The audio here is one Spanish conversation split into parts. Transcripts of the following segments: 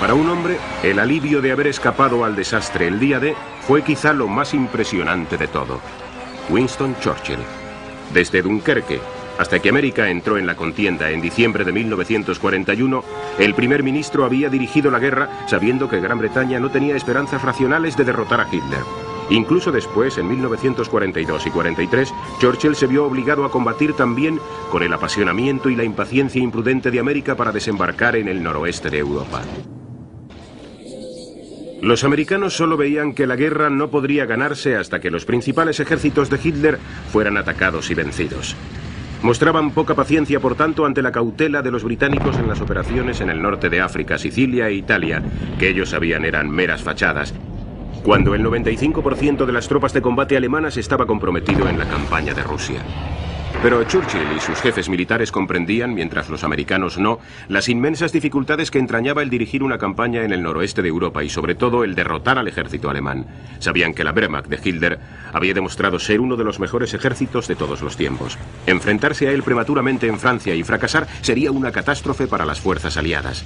Para un hombre, el alivio de haber escapado al desastre el día D fue quizá lo más impresionante de todo. Winston Churchill. Desde Dunkerque hasta que América entró en la contienda en diciembre de 1941, el primer ministro había dirigido la guerra sabiendo que Gran Bretaña no tenía esperanzas racionales de derrotar a Hitler. Incluso después, en 1942 y 43, Churchill se vio obligado a combatir también con el apasionamiento y la impaciencia imprudente de América para desembarcar en el noroeste de Europa. Los americanos solo veían que la guerra no podría ganarse hasta que los principales ejércitos de Hitler fueran atacados y vencidos. Mostraban poca paciencia, por tanto, ante la cautela de los británicos en las operaciones en el norte de África, Sicilia e Italia, que ellos sabían eran meras fachadas, cuando el 95% de las tropas de combate alemanas estaba comprometido en la campaña de Rusia. Pero Churchill y sus jefes militares comprendían, mientras los americanos no, las inmensas dificultades que entrañaba el dirigir una campaña en el noroeste de Europa y sobre todo el derrotar al ejército alemán. Sabían que la Wehrmacht de Hitler había demostrado ser uno de los mejores ejércitos de todos los tiempos. Enfrentarse a él prematuramente en Francia y fracasar sería una catástrofe para las fuerzas aliadas.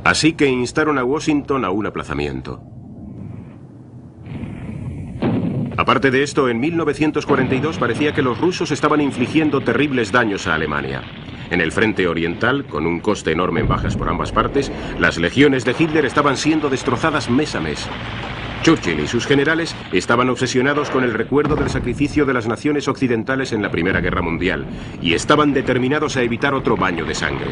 Así que instaron a Washington a un aplazamiento. Aparte de esto, en 1942 parecía que los rusos estaban infligiendo terribles daños a Alemania. En el frente oriental, con un coste enorme en bajas por ambas partes, las legiones de Hitler estaban siendo destrozadas mes a mes. Churchill y sus generales estaban obsesionados con el recuerdo del sacrificio de las naciones occidentales en la Primera Guerra Mundial y estaban determinados a evitar otro baño de sangre.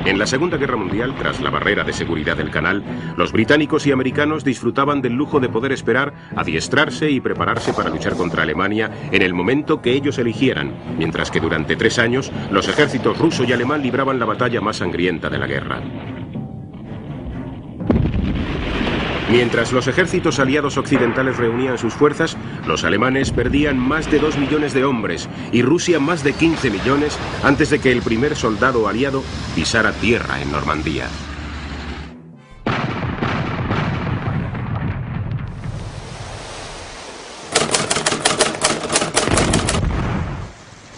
En la Segunda Guerra Mundial, tras la barrera de seguridad del canal, los británicos y americanos disfrutaban del lujo de poder esperar, adiestrarse y prepararse para luchar contra Alemania en el momento que ellos eligieran, mientras que durante 3 años los ejércitos ruso y alemán libraban la batalla más sangrienta de la guerra. Mientras los ejércitos aliados occidentales reunían sus fuerzas, los alemanes perdían más de 2 millones de hombres y Rusia más de 15 millones antes de que el primer soldado aliado pisara tierra en Normandía.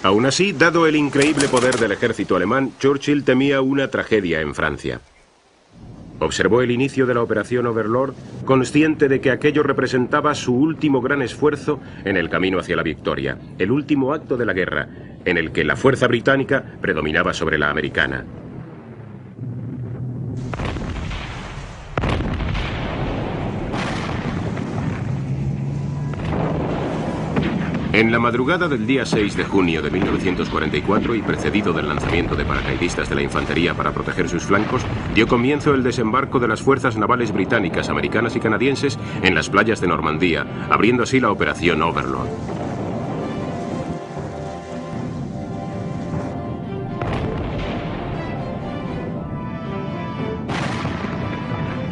Aún así, dado el increíble poder del ejército alemán, Churchill temía una tragedia en Francia. Observó el inicio de la operación Overlord, consciente de que aquello representaba su último gran esfuerzo en el camino hacia la victoria, el último acto de la guerra, en el que la fuerza británica predominaba sobre la americana. En la madrugada del día 6 de junio de 1944 y precedido del lanzamiento de paracaidistas de la infantería para proteger sus flancos, dio comienzo el desembarco de las fuerzas navales británicas, americanas y canadienses en las playas de Normandía, abriendo así la operación Overlord.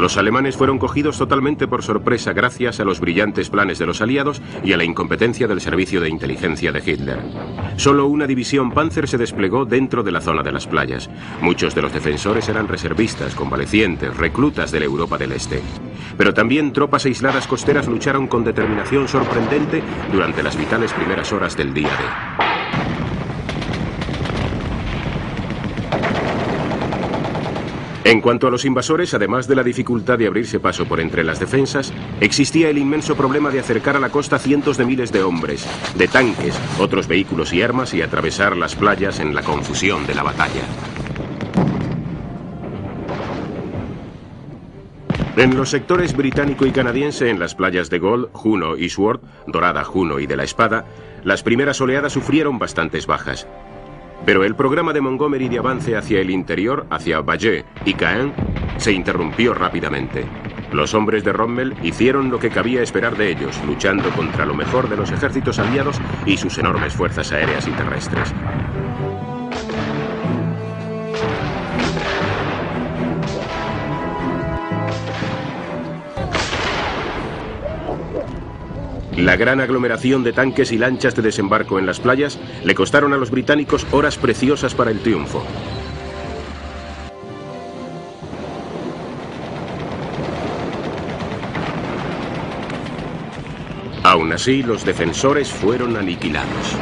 Los alemanes fueron cogidos totalmente por sorpresa gracias a los brillantes planes de los aliados y a la incompetencia del servicio de inteligencia de Hitler. Solo una división Panzer se desplegó dentro de la zona de las playas. Muchos de los defensores eran reservistas, convalecientes, reclutas de la Europa del Este. Pero también tropas aisladas costeras lucharon con determinación sorprendente durante las vitales primeras horas del día D. En cuanto a los invasores, además de la dificultad de abrirse paso por entre las defensas, existía el inmenso problema de acercar a la costa cientos de miles de hombres, de tanques, otros vehículos y armas y atravesar las playas en la confusión de la batalla. En los sectores británico y canadiense, en las playas de Gold, Juno y Sword, Dorada, Juno y de la Espada, las primeras oleadas sufrieron bastantes bajas. Pero el programa de Montgomery de avance hacia el interior, hacia Bayeux y Caen, se interrumpió rápidamente. Los hombres de Rommel hicieron lo que cabía esperar de ellos, luchando contra lo mejor de los ejércitos aliados y sus enormes fuerzas aéreas y terrestres. La gran aglomeración de tanques y lanchas de desembarco en las playas le costaron a los británicos horas preciosas para el triunfo. Aún así, los defensores fueron aniquilados.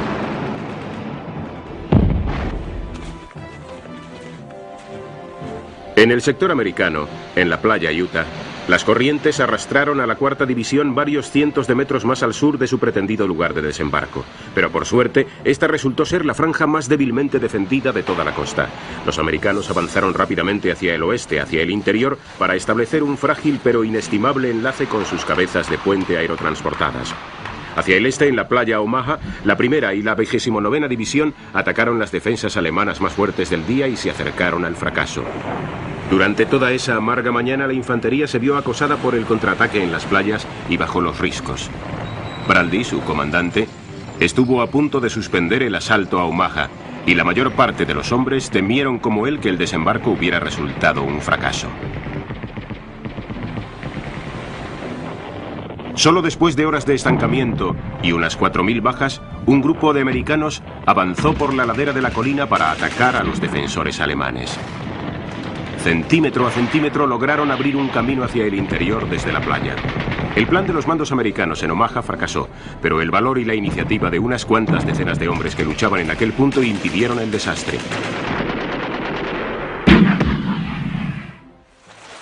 En el sector americano, en la playa Utah, las corrientes arrastraron a la cuarta división varios cientos de metros más al sur de su pretendido lugar de desembarco. Pero por suerte, esta resultó ser la franja más débilmente defendida de toda la costa. Los americanos avanzaron rápidamente hacia el oeste, hacia el interior, para establecer un frágil pero inestimable enlace con sus cabezas de puente aerotransportadas. Hacia el este, en la playa Omaha, la primera y la 29ª división atacaron las defensas alemanas más fuertes del día y se acercaron al fracaso. Durante toda esa amarga mañana, la infantería se vio acosada por el contraataque en las playas y bajo los riscos. Bradley, su comandante, estuvo a punto de suspender el asalto a Omaha, y la mayor parte de los hombres temieron como él que el desembarco hubiera resultado un fracaso. Solo después de horas de estancamiento y unas 4.000 bajas, un grupo de americanos avanzó por la ladera de la colina para atacar a los defensores alemanes. Centímetro a centímetro lograron abrir un camino hacia el interior desde la playa. El plan de los mandos americanos en Omaha fracasó, pero el valor y la iniciativa de unas cuantas decenas de hombres que luchaban en aquel punto impidieron el desastre.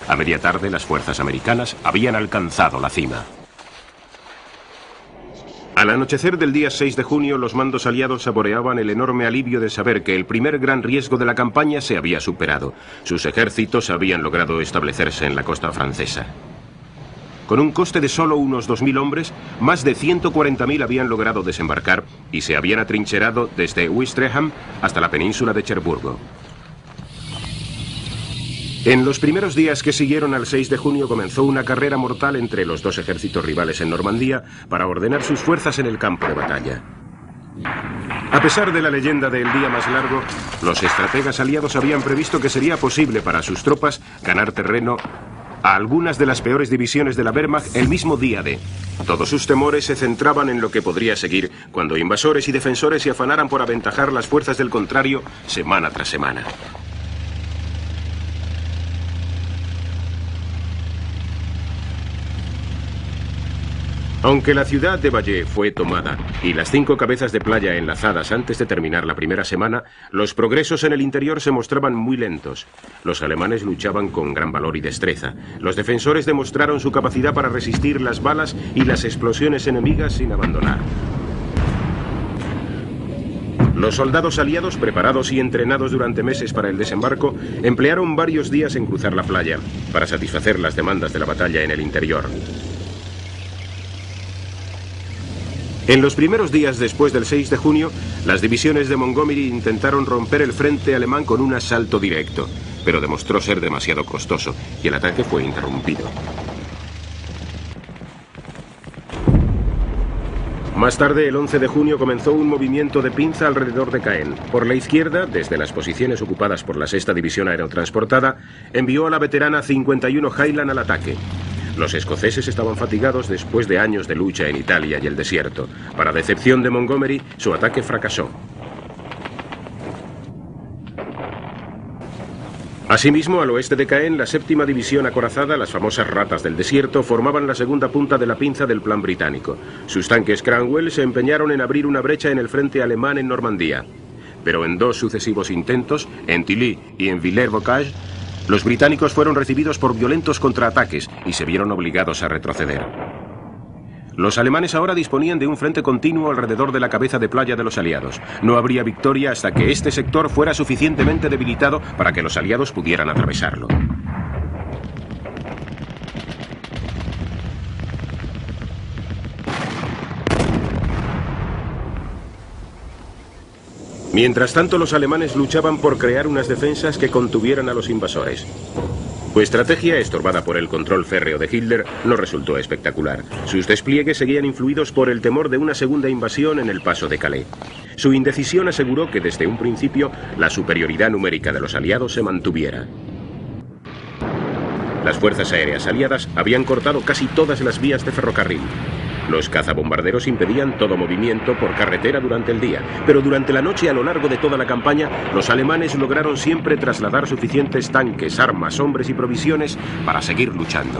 A media tarde, las fuerzas americanas habían alcanzado la cima. Al anochecer del día 6 de junio, los mandos aliados saboreaban el enorme alivio de saber que el primer gran riesgo de la campaña se había superado. Sus ejércitos habían logrado establecerse en la costa francesa. Con un coste de solo unos 2.000 hombres, más de 140.000 habían logrado desembarcar y se habían atrincherado desde Ouistreham hasta la península de Cherburgo. En los primeros días que siguieron al 6 de junio comenzó una carrera mortal entre los dos ejércitos rivales en Normandía para ordenar sus fuerzas en el campo de batalla. A pesar de la leyenda del día más largo, los estrategas aliados habían previsto que sería posible para sus tropas ganar terreno a algunas de las peores divisiones de la Wehrmacht el mismo día de. Todos sus temores se centraban en lo que podría seguir cuando invasores y defensores se afanaran por aventajar las fuerzas del contrario semana tras semana. Aunque la ciudad de Valle fue tomada y las 5 cabezas de playa enlazadas antes de terminar la primera semana, los progresos en el interior se mostraban muy lentos. Los alemanes luchaban con gran valor y destreza. Los defensores demostraron su capacidad para resistir las balas y las explosiones enemigas sin abandonar. Los soldados aliados, preparados y entrenados durante meses para el desembarco, emplearon varios días en cruzar la playa para satisfacer las demandas de la batalla en el interior. En los primeros días después del 6 de junio, las divisiones de Montgomery intentaron romper el frente alemán con un asalto directo, pero demostró ser demasiado costoso y el ataque fue interrumpido. Más tarde, el 11 de junio, comenzó un movimiento de pinza alrededor de Caen. Por la izquierda, desde las posiciones ocupadas por la 6ª División Aerotransportada, envió a la veterana 51 Highland al ataque. Los escoceses estaban fatigados después de años de lucha en Italia y el desierto. Para decepción de Montgomery, su ataque fracasó. Asimismo, al oeste de Caen, la 7ª División acorazada, las famosas ratas del desierto, formaban la segunda punta de la pinza del plan británico. Sus tanques Cranwell se empeñaron en abrir una brecha en el frente alemán en Normandía. Pero en 2 sucesivos intentos, en Tilly y en Villers-Bocage, los británicos fueron recibidos por violentos contraataques y se vieron obligados a retroceder. Los alemanes ahora disponían de un frente continuo alrededor de la cabeza de playa de los aliados. No habría victoria hasta que este sector fuera suficientemente debilitado para que los aliados pudieran atravesarlo. Mientras tanto, los alemanes luchaban por crear unas defensas que contuvieran a los invasores. Su estrategia, estorbada por el control férreo de Hitler, no resultó espectacular. Sus despliegues seguían influidos por el temor de una segunda invasión en el paso de Calais. Su indecisión aseguró que desde un principio la superioridad numérica de los aliados se mantuviera. Las fuerzas aéreas aliadas habían cortado casi todas las vías de ferrocarril. Los cazabombarderos impedían todo movimiento por carretera durante el día, pero durante la noche, a lo largo de toda la campaña, los alemanes lograron siempre trasladar suficientes tanques, armas, hombres y provisiones para seguir luchando.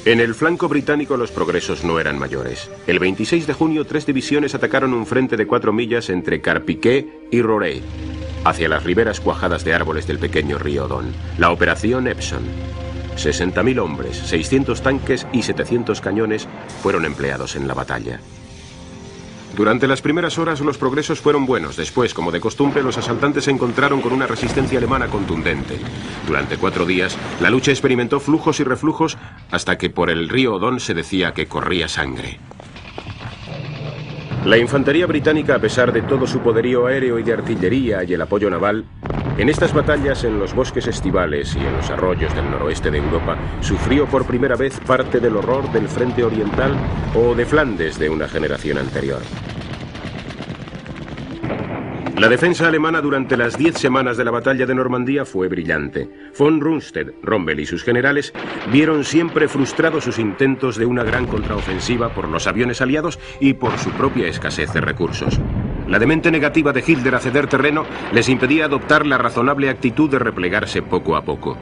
En el flanco británico los progresos no eran mayores. El 26 de junio 3 divisiones atacaron un frente de 4 millas entre Carpiquet y Rorey, hacia las riberas cuajadas de árboles del pequeño río Don. La operación Epsom. 60.000 hombres, 600 tanques y 700 cañones fueron empleados en la batalla. Durante las primeras horas los progresos fueron buenos. Después, como de costumbre, los asaltantes se encontraron con una resistencia alemana contundente. Durante 4 días, la lucha experimentó flujos y reflujos hasta que por el río Don se decía que corría sangre. La infantería británica, a pesar de todo su poderío aéreo y de artillería y el apoyo naval, en estas batallas en los bosques estivales y en los arroyos del noroeste de Europa, sufrió por primera vez parte del horror del frente oriental o de Flandes de una generación anterior. La defensa alemana durante las 10 semanas de la batalla de Normandía fue brillante. Von Rundstedt, Rommel y sus generales vieron siempre frustrados sus intentos de una gran contraofensiva por los aviones aliados y por su propia escasez de recursos. La demente negativa de Hitler a ceder terreno les impedía adoptar la razonable actitud de replegarse poco a poco.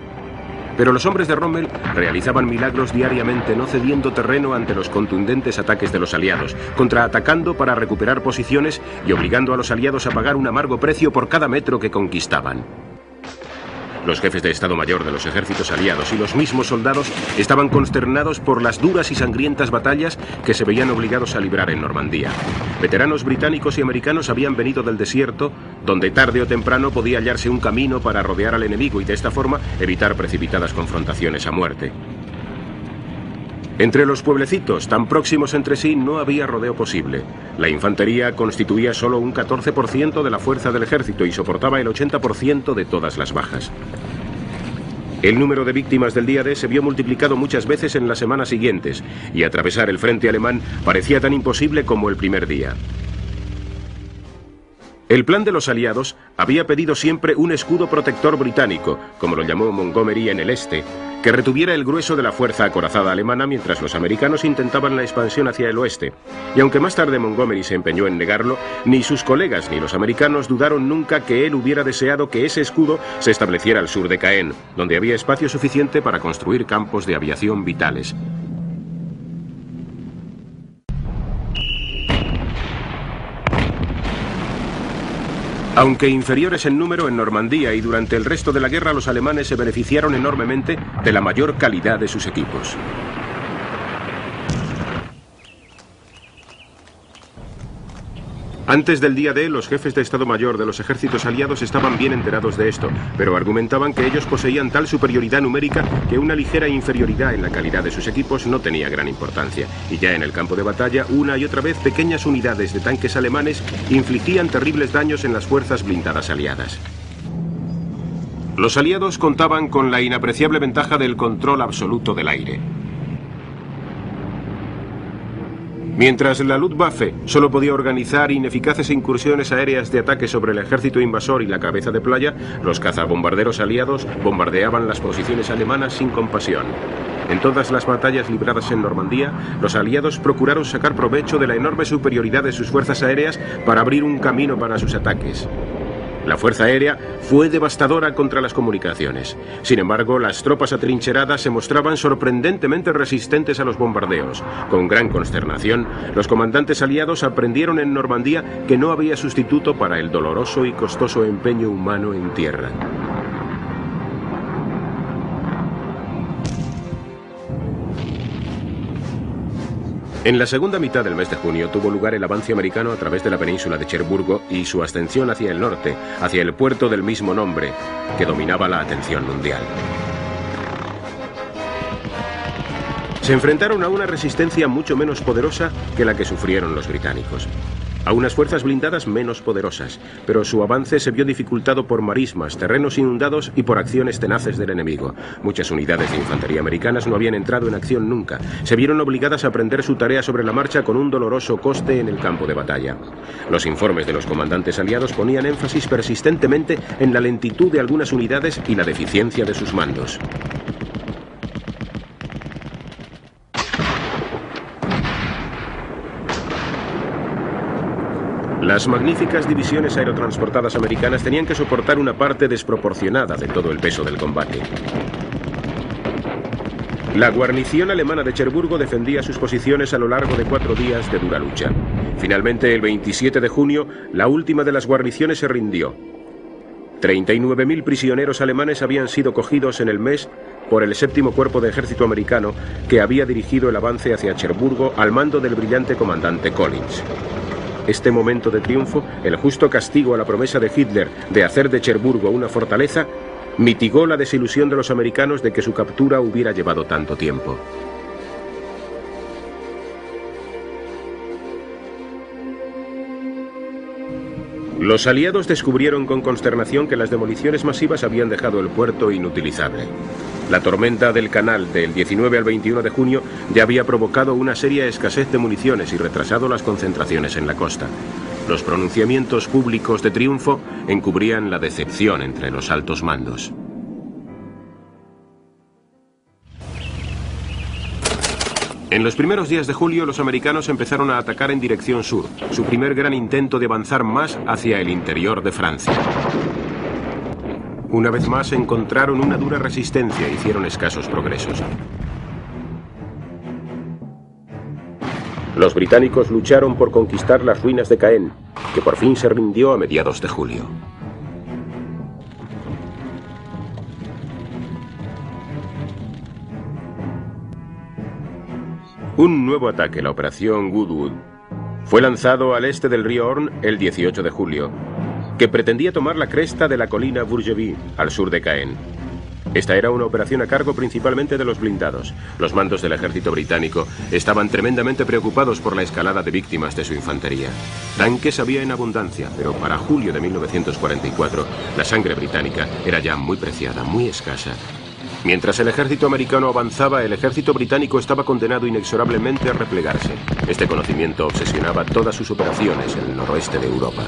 Pero los hombres de Rommel realizaban milagros diariamente, no cediendo terreno ante los contundentes ataques de los aliados, contraatacando para recuperar posiciones y obligando a los aliados a pagar un amargo precio por cada metro que conquistaban. Los jefes de Estado Mayor de los ejércitos aliados y los mismos soldados estaban consternados por las duras y sangrientas batallas que se veían obligados a librar en Normandía. Veteranos británicos y americanos habían venido del desierto, donde tarde o temprano podía hallarse un camino para rodear al enemigo y de esta forma evitar precipitadas confrontaciones a muerte. Entre los pueblecitos tan próximos entre sí no había rodeo posible. La infantería constituía solo un 14% de la fuerza del ejército y soportaba el 80% de todas las bajas. El número de víctimas del día D se vio multiplicado muchas veces en las semanas siguientes, y atravesar el frente alemán parecía tan imposible como el primer día. El plan de los aliados había pedido siempre un escudo protector británico, como lo llamó Montgomery en el este, que retuviera el grueso de la fuerza acorazada alemana mientras los americanos intentaban la expansión hacia el oeste. Y aunque más tarde Montgomery se empeñó en negarlo, ni sus colegas ni los americanos dudaron nunca que él hubiera deseado que ese escudo se estableciera al sur de Caen, donde había espacio suficiente para construir campos de aviación vitales. Aunque inferiores en número en Normandía y durante el resto de la guerra, los alemanes se beneficiaron enormemente de la mayor calidad de sus equipos. Antes del día D, los jefes de Estado Mayor de los ejércitos aliados estaban bien enterados de esto, pero argumentaban que ellos poseían tal superioridad numérica que una ligera inferioridad en la calidad de sus equipos no tenía gran importancia. Y ya en el campo de batalla, una y otra vez, pequeñas unidades de tanques alemanes infligían terribles daños en las fuerzas blindadas aliadas. Los aliados contaban con la inapreciable ventaja del control absoluto del aire. Mientras la Luftwaffe solo podía organizar ineficaces incursiones aéreas de ataque sobre el ejército invasor y la cabeza de playa, los cazabombarderos aliados bombardeaban las posiciones alemanas sin compasión. En todas las batallas libradas en Normandía, los aliados procuraron sacar provecho de la enorme superioridad de sus fuerzas aéreas para abrir un camino para sus ataques. La fuerza aérea fue devastadora contra las comunicaciones. Sin embargo, las tropas atrincheradas se mostraban sorprendentemente resistentes a los bombardeos. Con gran consternación, los comandantes aliados aprendieron en Normandía que no había sustituto para el doloroso y costoso empeño humano en tierra. En la segunda mitad del mes de junio tuvo lugar el avance americano a través de la península de Cherburgo y su ascensión hacia el norte, hacia el puerto del mismo nombre, que dominaba la atención mundial. Se enfrentaron a una resistencia mucho menos poderosa que la que sufrieron los británicos. A unas fuerzas blindadas menos poderosas, pero su avance se vio dificultado por marismas, terrenos inundados y por acciones tenaces del enemigo. Muchas unidades de infantería americanas no habían entrado en acción nunca. Se vieron obligadas a aprender su tarea sobre la marcha con un doloroso coste en el campo de batalla. Los informes de los comandantes aliados ponían énfasis persistentemente en la lentitud de algunas unidades y la deficiencia de sus mandos. Las magníficas divisiones aerotransportadas americanas tenían que soportar una parte desproporcionada de todo el peso del combate. La guarnición alemana de Cherburgo defendía sus posiciones a lo largo de 4 días de dura lucha. Finalmente, el 27 de junio, la última de las guarniciones se rindió. 39.000 prisioneros alemanes habían sido cogidos en el mes por el 7º Cuerpo de Ejército americano, que había dirigido el avance hacia Cherburgo al mando del brillante comandante Collins. Este momento de triunfo, el justo castigo a la promesa de Hitler de hacer de Cherburgo una fortaleza, mitigó la desilusión de los americanos de que su captura hubiera llevado tanto tiempo. Los aliados descubrieron con consternación que las demoliciones masivas habían dejado el puerto inutilizable. La tormenta del canal del 19 al 21 de junio ya había provocado una seria escasez de municiones y retrasado las concentraciones en la costa. Los pronunciamientos públicos de triunfo encubrían la decepción entre los altos mandos. En los primeros días de julio, los americanos empezaron a atacar en dirección sur, su primer gran intento de avanzar más hacia el interior de Francia. Una vez más encontraron una dura resistencia e hicieron escasos progresos. Los británicos lucharon por conquistar las ruinas de Caen, que por fin se rindió a mediados de julio. Un nuevo ataque, la operación Goodwood, fue lanzado al este del río Orne el 18 de julio, que pretendía tomar la cresta de la colina Bourgevie, al sur de Caen. Esta era una operación a cargo principalmente de los blindados. Los mandos del ejército británico estaban tremendamente preocupados por la escalada de víctimas de su infantería. Tanques había en abundancia, pero para julio de 1944 la sangre británica era ya muy preciada, muy escasa. Mientras el ejército americano avanzaba, el ejército británico estaba condenado inexorablemente a replegarse. Este conocimiento obsesionaba todas sus operaciones en el noroeste de Europa.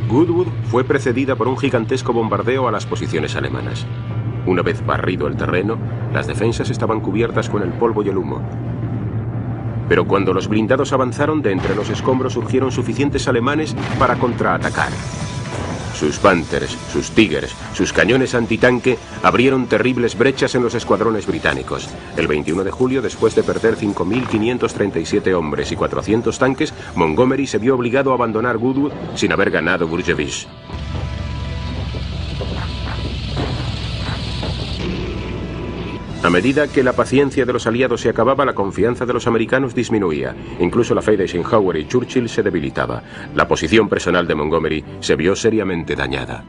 Goodwood fue precedida por un gigantesco bombardeo a las posiciones alemanas. Una vez barrido el terreno, las defensas estaban cubiertas con el polvo y el humo. Pero cuando los blindados avanzaron, de entre los escombros surgieron suficientes alemanes para contraatacar. Sus Panthers, sus Tigers, sus cañones antitanque abrieron terribles brechas en los escuadrones británicos. El 21 de julio, después de perder 5.537 hombres y 400 tanques, Montgomery se vio obligado a abandonar Goodwood sin haber ganado Bourgevie. A medida que la paciencia de los aliados se acababa, la confianza de los americanos disminuía. Incluso la fe de Eisenhower y Churchill se debilitaba. La posición personal de Montgomery se vio seriamente dañada.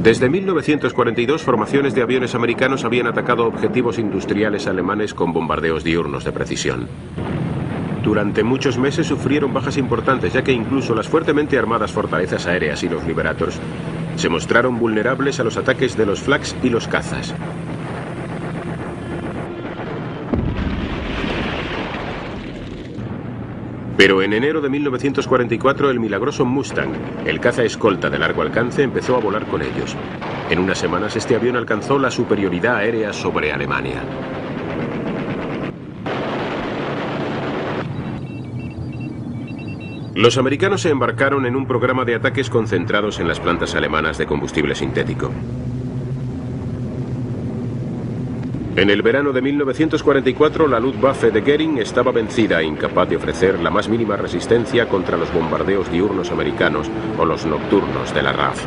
Desde 1942, formaciones de aviones americanos habían atacado objetivos industriales alemanes con bombardeos diurnos de precisión. Durante muchos meses sufrieron bajas importantes, ya que incluso las fuertemente armadas fortalezas aéreas y los Liberators se mostraron vulnerables a los ataques de los Flags y los cazas. Pero en enero de 1944 el milagroso Mustang, el caza escolta de largo alcance, empezó a volar con ellos. En unas semanas este avión alcanzó la superioridad aérea sobre Alemania. Los americanos se embarcaron en un programa de ataques concentrados en las plantas alemanas de combustible sintético. En el verano de 1944, la Luftwaffe de Goering estaba vencida e incapaz de ofrecer la más mínima resistencia contra los bombardeos diurnos americanos o los nocturnos de la RAF.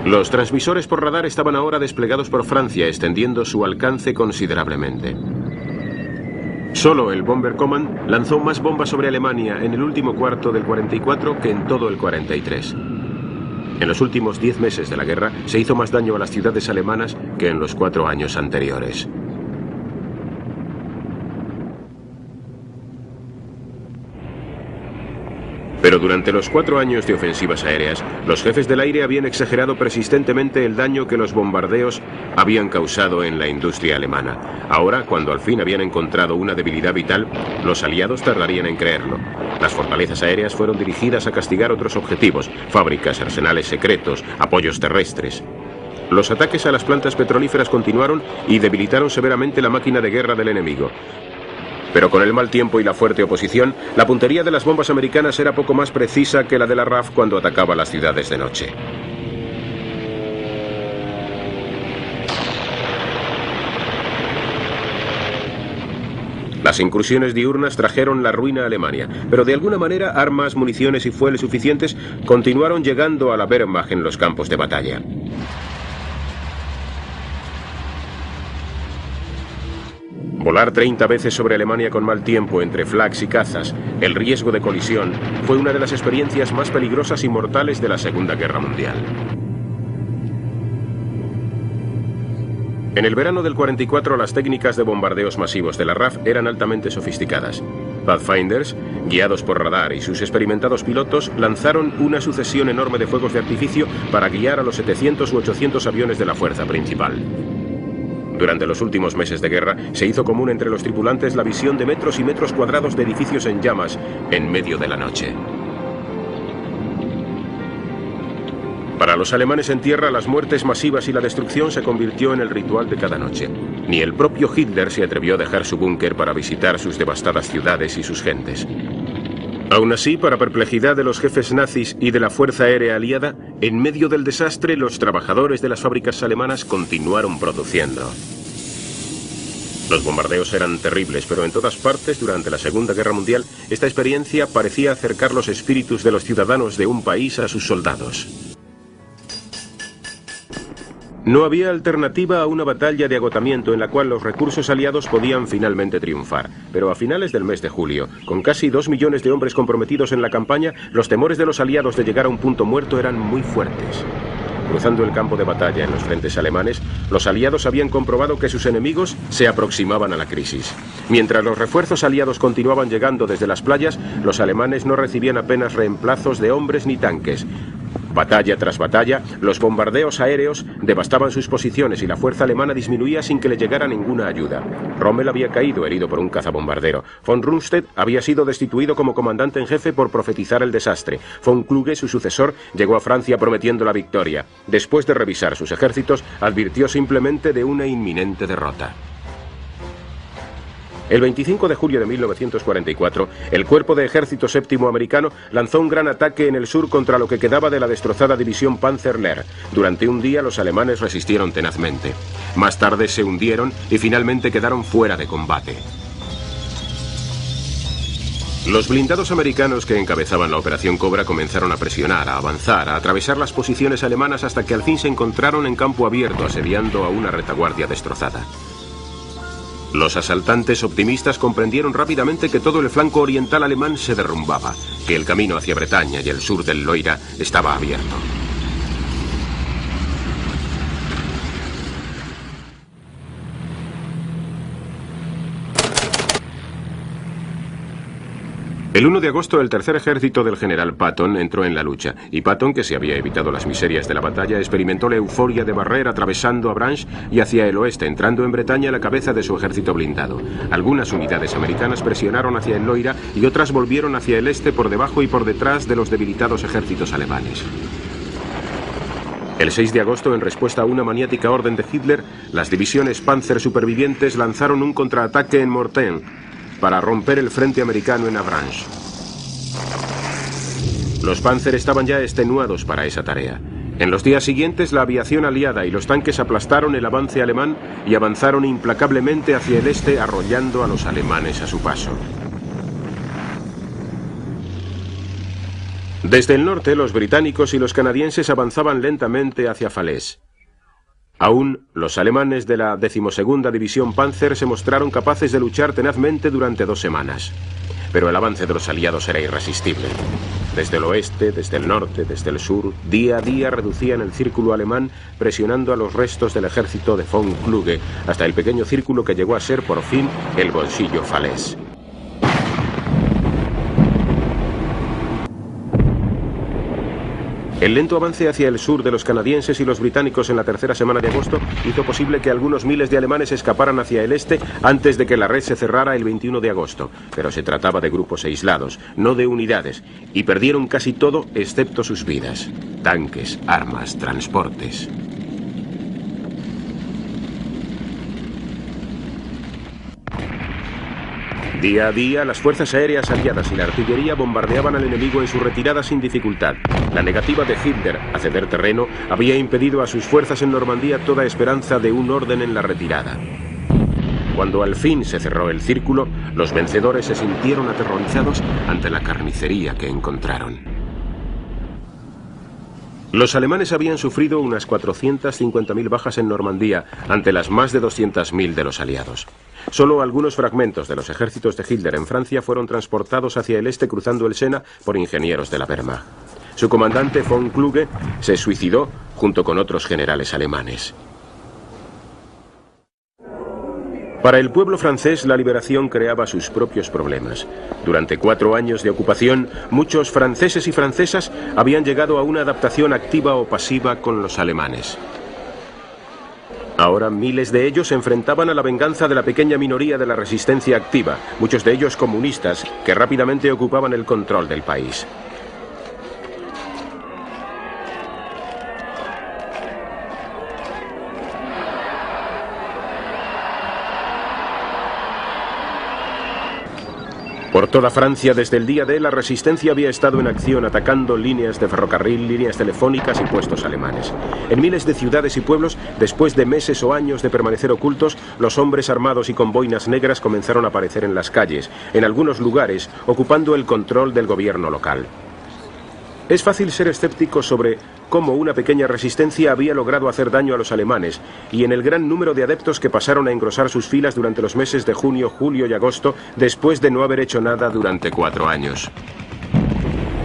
Los transmisores por radar estaban ahora desplegados por Francia, extendiendo su alcance considerablemente. Solo el Bomber Command lanzó más bombas sobre Alemania en el último cuarto del 44 que en todo el 43. En los últimos 10 meses de la guerra se hizo más daño a las ciudades alemanas que en los 4 años anteriores. Pero durante los 4 años de ofensivas aéreas, los jefes del aire habían exagerado persistentemente el daño que los bombardeos habían causado en la industria alemana. Ahora, cuando al fin habían encontrado una debilidad vital, los aliados tardarían en creerlo. Las fortalezas aéreas fueron dirigidas a castigar otros objetivos: fábricas, arsenales secretos, apoyos terrestres. Los ataques a las plantas petrolíferas continuaron y debilitaron severamente la máquina de guerra del enemigo. Pero con el mal tiempo y la fuerte oposición, la puntería de las bombas americanas era poco más precisa que la de la RAF cuando atacaba las ciudades de noche. Las incursiones diurnas trajeron la ruina a Alemania, pero de alguna manera armas, municiones y fueles suficientes continuaron llegando a la Wehrmacht en los campos de batalla. Volar 30 veces sobre Alemania con mal tiempo entre flags y cazas, el riesgo de colisión, fue una de las experiencias más peligrosas y mortales de la Segunda Guerra Mundial. En el verano del 44 las técnicas de bombardeos masivos de la RAF eran altamente sofisticadas. Pathfinders, guiados por radar y sus experimentados pilotos, lanzaron una sucesión enorme de fuegos de artificio para guiar a los 700 u 800 aviones de la fuerza principal. Durante los últimos meses de guerra, se hizo común entre los tripulantes la visión de metros y metros cuadrados de edificios en llamas en medio de la noche. Para los alemanes en tierra, las muertes masivas y la destrucción se convirtió en el ritual de cada noche. Ni el propio Hitler se atrevió a dejar su búnker para visitar sus devastadas ciudades y sus gentes. Aún así, para perplejidad de los jefes nazis y de la Fuerza Aérea Aliada, en medio del desastre, los trabajadores de las fábricas alemanas continuaron produciendo. Los bombardeos eran terribles, pero en todas partes, durante la Segunda Guerra Mundial, esta experiencia parecía acercar los espíritus de los ciudadanos de un país a sus soldados. No había alternativa a una batalla de agotamiento en la cual los recursos aliados podían finalmente triunfar. Pero a finales del mes de julio, con casi 2 millones de hombres comprometidos en la campaña, los temores de los aliados de llegar a un punto muerto eran muy fuertes. Cruzando el campo de batalla en los frentes alemanes, los aliados habían comprobado que sus enemigos se aproximaban a la crisis. Mientras los refuerzos aliados continuaban llegando desde las playas, los alemanes no recibían apenas reemplazos de hombres ni tanques. Batalla tras batalla, los bombardeos aéreos devastaban sus posiciones y la fuerza alemana disminuía sin que le llegara ninguna ayuda. Rommel había caído herido por un cazabombardero. Von Rundstedt había sido destituido como comandante en jefe por profetizar el desastre. Von Kluge, su sucesor, llegó a Francia prometiendo la victoria. Después de revisar sus ejércitos, advirtió simplemente de una inminente derrota. El 25 de julio de 1944, el Cuerpo de Ejército Séptimo americano lanzó un gran ataque en el sur contra lo que quedaba de la destrozada división Panzer-Lehr. Durante un día los alemanes resistieron tenazmente. Más tarde se hundieron y finalmente quedaron fuera de combate. Los blindados americanos que encabezaban la Operación Cobra comenzaron a presionar, a avanzar, a atravesar las posiciones alemanas hasta que al fin se encontraron en campo abierto asediando a una retaguardia destrozada. Los asaltantes optimistas comprendieron rápidamente que todo el flanco oriental alemán se derrumbaba, que el camino hacia Bretaña y el sur del Loira estaba abierto. El 1 de agosto el tercer ejército del general Patton entró en la lucha, y Patton, que se había evitado las miserias de la batalla, experimentó la euforia de barrer atravesando Avranches y hacia el oeste, entrando en Bretaña a la cabeza de su ejército blindado. Algunas unidades americanas presionaron hacia el Loira y otras volvieron hacia el este por debajo y por detrás de los debilitados ejércitos alemanes. El 6 de agosto, en respuesta a una maniática orden de Hitler, las divisiones Panzer supervivientes lanzaron un contraataque en Mortain para romper el frente americano en Avranches. Los Panzer estaban ya extenuados para esa tarea. En los días siguientes, la aviación aliada y los tanques aplastaron el avance alemán y avanzaron implacablemente hacia el este, arrollando a los alemanes a su paso. Desde el norte, los británicos y los canadienses avanzaban lentamente hacia Falaise. Aún, los alemanes de la 12ª División Panzer se mostraron capaces de luchar tenazmente durante 2 semanas. Pero el avance de los aliados era irresistible. Desde el oeste, desde el norte, desde el sur, día a día reducían el círculo alemán, presionando a los restos del ejército de von Kluge, hasta el pequeño círculo que llegó a ser, por fin, el bolsillo Falaise. El lento avance hacia el sur de los canadienses y los británicos en la tercera semana de agosto hizo posible que algunos miles de alemanes escaparan hacia el este antes de que la red se cerrara el 21 de agosto. Pero se trataba de grupos aislados, no de unidades, y perdieron casi todo excepto sus vidas. Tanques, armas, transportes. Día a día, las fuerzas aéreas aliadas y la artillería bombardeaban al enemigo en su retirada sin dificultad. La negativa de Hitler a ceder terreno había impedido a sus fuerzas en Normandía toda esperanza de un orden en la retirada. Cuando al fin se cerró el círculo, los vencedores se sintieron aterrorizados ante la carnicería que encontraron. Los alemanes habían sufrido unas 450.000 bajas en Normandía ante las más de 200.000 de los aliados. Solo algunos fragmentos de los ejércitos de Hitler en Francia fueron transportados hacia el este cruzando el Sena por ingenieros de la Wehrmacht. Su comandante von Kluge se suicidó junto con otros generales alemanes. Para el pueblo francés, la liberación creaba sus propios problemas. Durante 4 años de ocupación, muchos franceses y francesas habían llegado a una adaptación activa o pasiva con los alemanes. Ahora miles de ellos se enfrentaban a la venganza de la pequeña minoría de la resistencia activa, muchos de ellos comunistas, que rápidamente ocupaban el control del país. Por toda Francia, desde el día D, la resistencia había estado en acción atacando líneas de ferrocarril, líneas telefónicas y puestos alemanes. En miles de ciudades y pueblos, después de meses o años de permanecer ocultos, los hombres armados y con boinas negras comenzaron a aparecer en las calles, en algunos lugares, ocupando el control del gobierno local. Es fácil ser escéptico sobre cómo una pequeña resistencia había logrado hacer daño a los alemanes y en el gran número de adeptos que pasaron a engrosar sus filas durante los meses de junio, julio y agosto después de no haber hecho nada durante 4 años.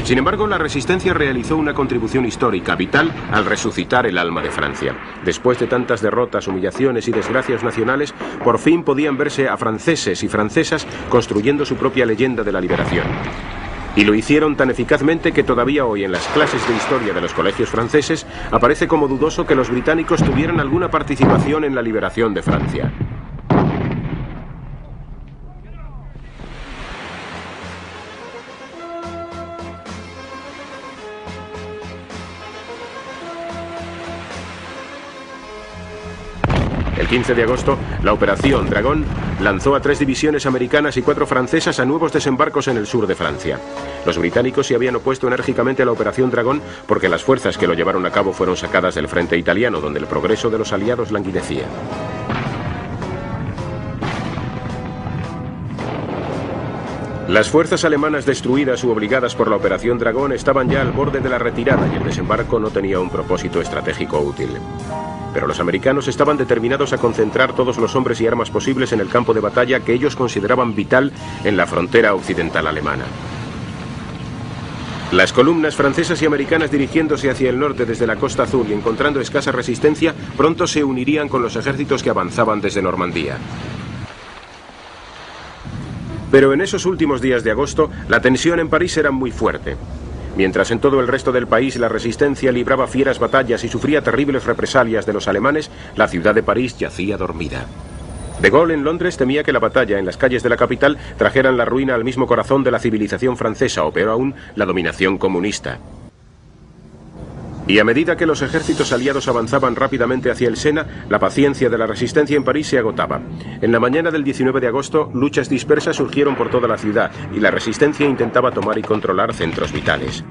Sin embargo, la resistencia realizó una contribución histórica vital al resucitar el alma de Francia. Después de tantas derrotas, humillaciones y desgracias nacionales, por fin podían verse a franceses y francesas construyendo su propia leyenda de la liberación. Y lo hicieron tan eficazmente que todavía hoy en las clases de historia de los colegios franceses aparece como dudoso que los británicos tuvieran alguna participación en la liberación de Francia. El 15 de agosto, la Operación Dragón lanzó a 3 divisiones americanas y 4 francesas a nuevos desembarcos en el sur de Francia. Los británicos se habían opuesto enérgicamente a la Operación Dragón porque las fuerzas que lo llevaron a cabo fueron sacadas del frente italiano, donde el progreso de los aliados languidecía. Las fuerzas alemanas destruidas u obligadas por la Operación Dragón estaban ya al borde de la retirada y el desembarco no tenía un propósito estratégico útil. Pero los americanos estaban determinados a concentrar todos los hombres y armas posibles en el campo de batalla que ellos consideraban vital en la frontera occidental alemana. Las columnas francesas y americanas dirigiéndose hacia el norte desde la Costa Azul y encontrando escasa resistencia, pronto se unirían con los ejércitos que avanzaban desde Normandía. Pero en esos últimos días de agosto, la tensión en París era muy fuerte. Mientras en todo el resto del país la resistencia libraba fieras batallas y sufría terribles represalias de los alemanes, la ciudad de París yacía dormida. De Gaulle en Londres temía que la batalla en las calles de la capital trajeran la ruina al mismo corazón de la civilización francesa o, peor aún, la dominación comunista. Y a medida que los ejércitos aliados avanzaban rápidamente hacia el Sena, la paciencia de la resistencia en París se agotaba. En la mañana del 19 de agosto, luchas dispersas surgieron por toda la ciudad y la resistencia intentaba tomar y controlar centros vitales.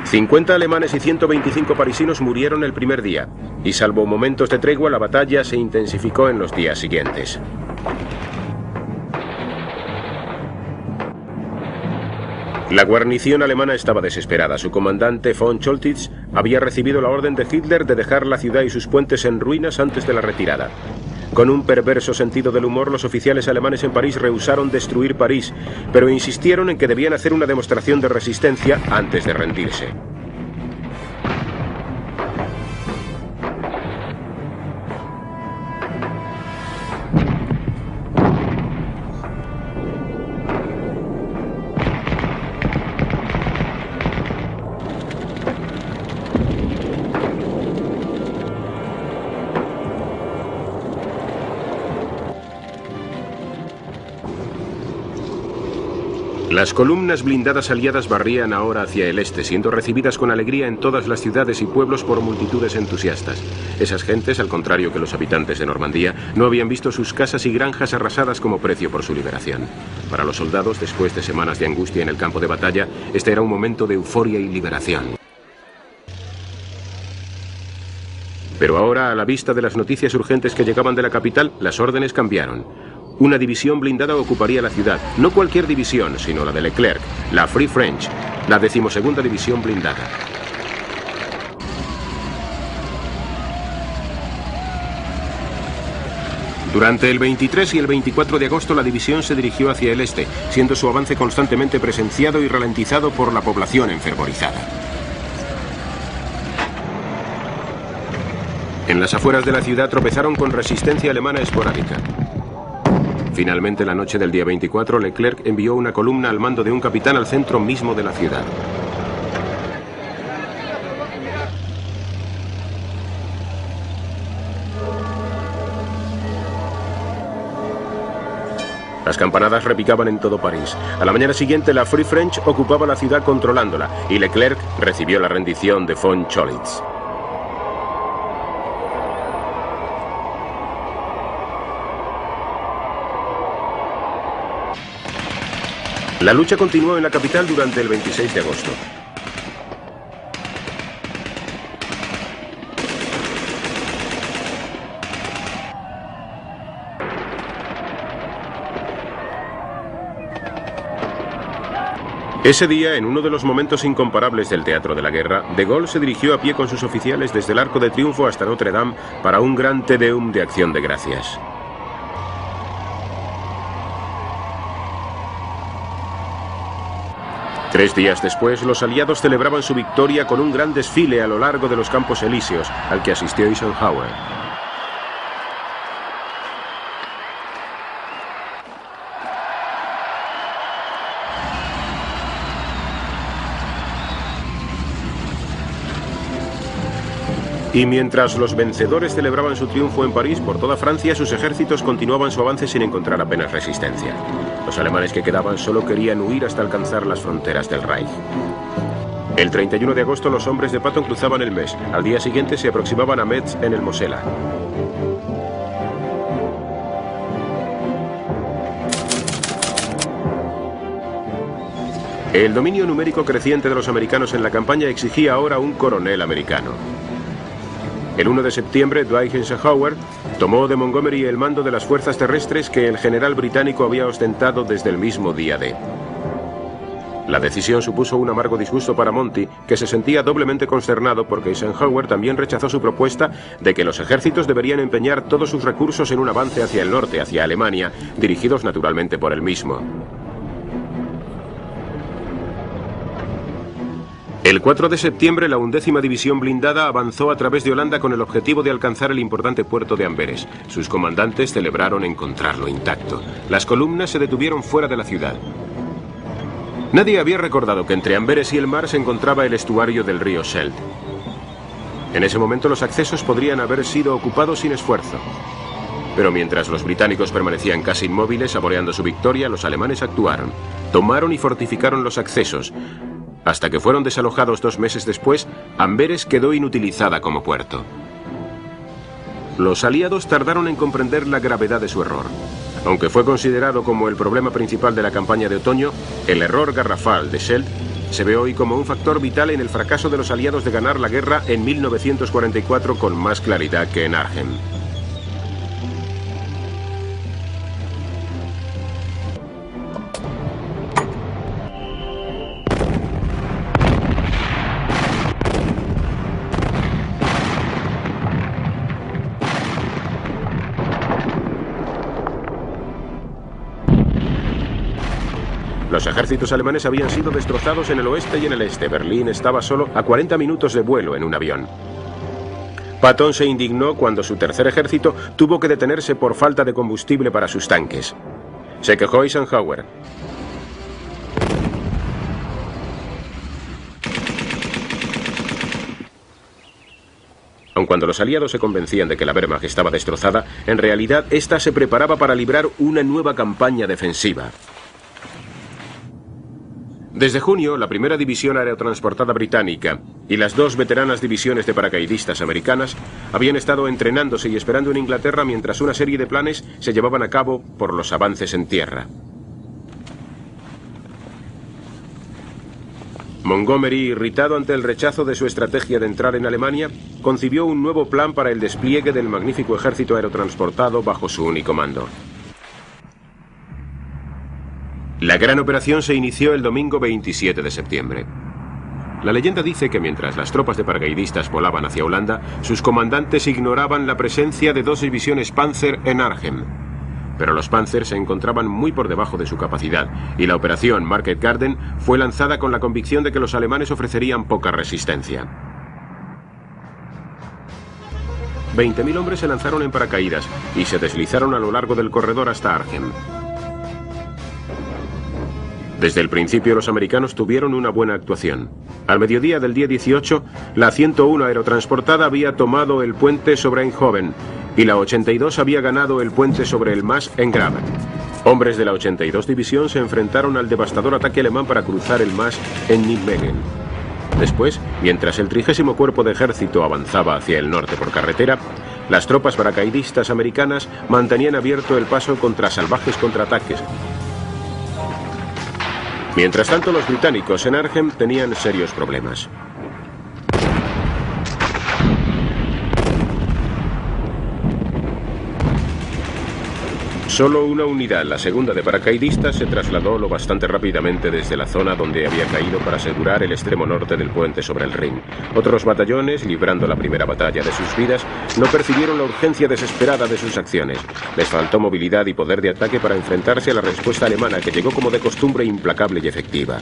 50 alemanes y 125 parisinos murieron el primer día, y salvo momentos de tregua, la batalla se intensificó en los días siguientes. La guarnición alemana estaba desesperada. Su comandante von Choltitz había recibido la orden de Hitler de dejar la ciudad y sus puentes en ruinas antes de la retirada. Con un perverso sentido del humor, los oficiales alemanes en París rehusaron destruir París, pero insistieron en que debían hacer una demostración de resistencia antes de rendirse. Las columnas blindadas aliadas barrían ahora hacia el este, siendo recibidas con alegría en todas las ciudades y pueblos por multitudes entusiastas. Esas gentes, al contrario que los habitantes de Normandía, no habían visto sus casas y granjas arrasadas como precio por su liberación. Para los soldados, después de semanas de angustia en el campo de batalla, este era un momento de euforia y liberación. Pero ahora, a la vista de las noticias urgentes que llegaban de la capital, las órdenes cambiaron. Una división blindada ocuparía la ciudad. No cualquier división, sino la de Leclerc, la Free French, la 12ª división blindada. Durante el 23 y el 24 de agosto la división se dirigió hacia el este, siendo su avance constantemente presenciado y ralentizado por la población enfervorizada. En las afueras de la ciudad tropezaron con resistencia alemana esporádica. Finalmente, la noche del día 24, Leclerc envió una columna al mando de un capitán al centro mismo de la ciudad. Las campanadas repicaban en todo París. A la mañana siguiente, la Free French ocupaba la ciudad controlándola, y Leclerc recibió la rendición de von Cholitz. La lucha continuó en la capital durante el 26 de agosto. Ese día, en uno de los momentos incomparables del teatro de la guerra, de Gaulle se dirigió a pie con sus oficiales desde el Arco de Triunfo hasta Notre Dame para un gran Te Deum de acción de gracias. Tres días después, los aliados celebraban su victoria con un gran desfile a lo largo de los Campos Elíseos, al que asistió Eisenhower. Y mientras los vencedores celebraban su triunfo en París, por toda Francia sus ejércitos continuaban su avance sin encontrar apenas resistencia. Los alemanes que quedaban solo querían huir hasta alcanzar las fronteras del Reich. El 31 de agosto los hombres de Patton cruzaban el Meuse. Al día siguiente se aproximaban a Metz en el Mosela. El dominio numérico creciente de los americanos en la campaña exigía ahora un coronel americano. El 1 de septiembre, Dwight Eisenhower tomó de Montgomery el mando de las fuerzas terrestres que el general británico había ostentado desde el mismo día D. La decisión supuso un amargo disgusto para Monty, que se sentía doblemente consternado porque Eisenhower también rechazó su propuesta de que los ejércitos deberían empeñar todos sus recursos en un avance hacia el norte, hacia Alemania, dirigidos naturalmente por él mismo. El 4 de septiembre, la 11ª División Blindada avanzó a través de Holanda con el objetivo de alcanzar el importante puerto de Amberes. Sus comandantes celebraron encontrarlo intacto. Las columnas se detuvieron fuera de la ciudad. Nadie había recordado que entre Amberes y el mar se encontraba el estuario del río Scheldt. En ese momento los accesos podrían haber sido ocupados sin esfuerzo. Pero mientras los británicos permanecían casi inmóviles saboreando su victoria, los alemanes actuaron. Tomaron y fortificaron los accesos. Hasta que fueron desalojados 2 meses después, Amberes quedó inutilizada como puerto. Los aliados tardaron en comprender la gravedad de su error. Aunque fue considerado como el problema principal de la campaña de otoño, el error garrafal de Scheldt se ve hoy como un factor vital en el fracaso de los aliados de ganar la guerra en 1944 con más claridad que en Arnhem. Los ejércitos alemanes habían sido destrozados en el oeste y en el este. Berlín estaba solo a 40 minutos de vuelo en un avión. Patton se indignó cuando su tercer ejército tuvo que detenerse por falta de combustible para sus tanques. Se quejó Eisenhower. Aun cuando los aliados se convencían de que la Wehrmacht estaba destrozada, en realidad ésta se preparaba para librar una nueva campaña defensiva. Desde junio, la primera división aerotransportada británica y las dos veteranas divisiones de paracaidistas americanas habían estado entrenándose y esperando en Inglaterra mientras una serie de planes se llevaban a cabo por los avances en tierra. Montgomery, irritado ante el rechazo de su estrategia de entrar en Alemania, concibió un nuevo plan para el despliegue del magnífico ejército aerotransportado bajo su único mando. La gran operación se inició el domingo 27 de septiembre. La leyenda dice que mientras las tropas de paracaidistas volaban hacia Holanda, sus comandantes ignoraban la presencia de dos divisiones Panzer en Arnhem. Pero los Panzer se encontraban muy por debajo de su capacidad y la operación Market Garden fue lanzada con la convicción de que los alemanes ofrecerían poca resistencia. 20.000 hombres se lanzaron en paracaídas y se deslizaron a lo largo del corredor hasta Arnhem. Desde el principio los americanos tuvieron una buena actuación. Al mediodía del día 18, la 101 aerotransportada había tomado el puente sobre Eindhoven y la 82 había ganado el puente sobre el Maas en Graven. Hombres de la 82 división se enfrentaron al devastador ataque alemán para cruzar el Maas en Nijmegen. Después, mientras el 30º Cuerpo de Ejército avanzaba hacia el norte por carretera, las tropas paracaidistas americanas mantenían abierto el paso contra salvajes contraataques. Mientras tanto, los británicos en Arnhem tenían serios problemas. Solo una unidad, la segunda de paracaidistas, se trasladó lo bastante rápidamente desde la zona donde había caído para asegurar el extremo norte del puente sobre el Rin. Otros batallones, librando la primera batalla de sus vidas, no percibieron la urgencia desesperada de sus acciones. Les faltó movilidad y poder de ataque para enfrentarse a la respuesta alemana, que llegó como de costumbre implacable y efectiva.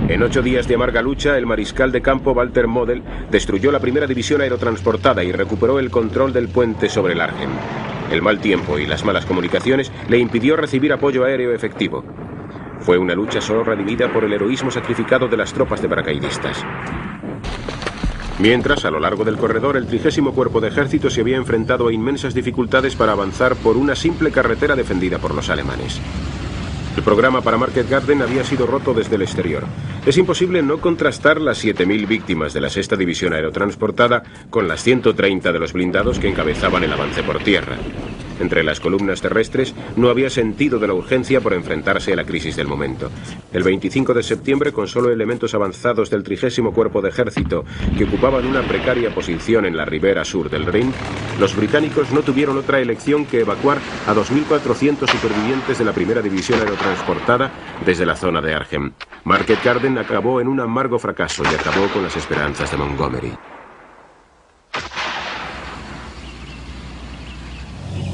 En 8 días de amarga lucha, el mariscal de campo Walter Model destruyó la primera división aerotransportada y recuperó el control del puente sobre el Arnhem. El mal tiempo y las malas comunicaciones le impidió recibir apoyo aéreo efectivo. Fue una lucha solo redimida por el heroísmo sacrificado de las tropas de paracaidistas. Mientras, a lo largo del corredor, el 30º Cuerpo de Ejército se había enfrentado a inmensas dificultades para avanzar por una simple carretera defendida por los alemanes. El programa para Market Garden había sido roto desde el exterior. Es imposible no contrastar las 7.000 víctimas de la 6ª División Aerotransportada con las 130 de los blindados que encabezaban el avance por tierra. Entre las columnas terrestres no había sentido de la urgencia por enfrentarse a la crisis del momento. El 25 de septiembre, con solo elementos avanzados del 30º Cuerpo de Ejército que ocupaban una precaria posición en la ribera sur del Rin, los británicos no tuvieron otra elección que evacuar a 2.400 supervivientes de la primera división aerotransportada desde la zona de Arnhem. Market Garden acabó en un amargo fracaso y acabó con las esperanzas de Montgomery.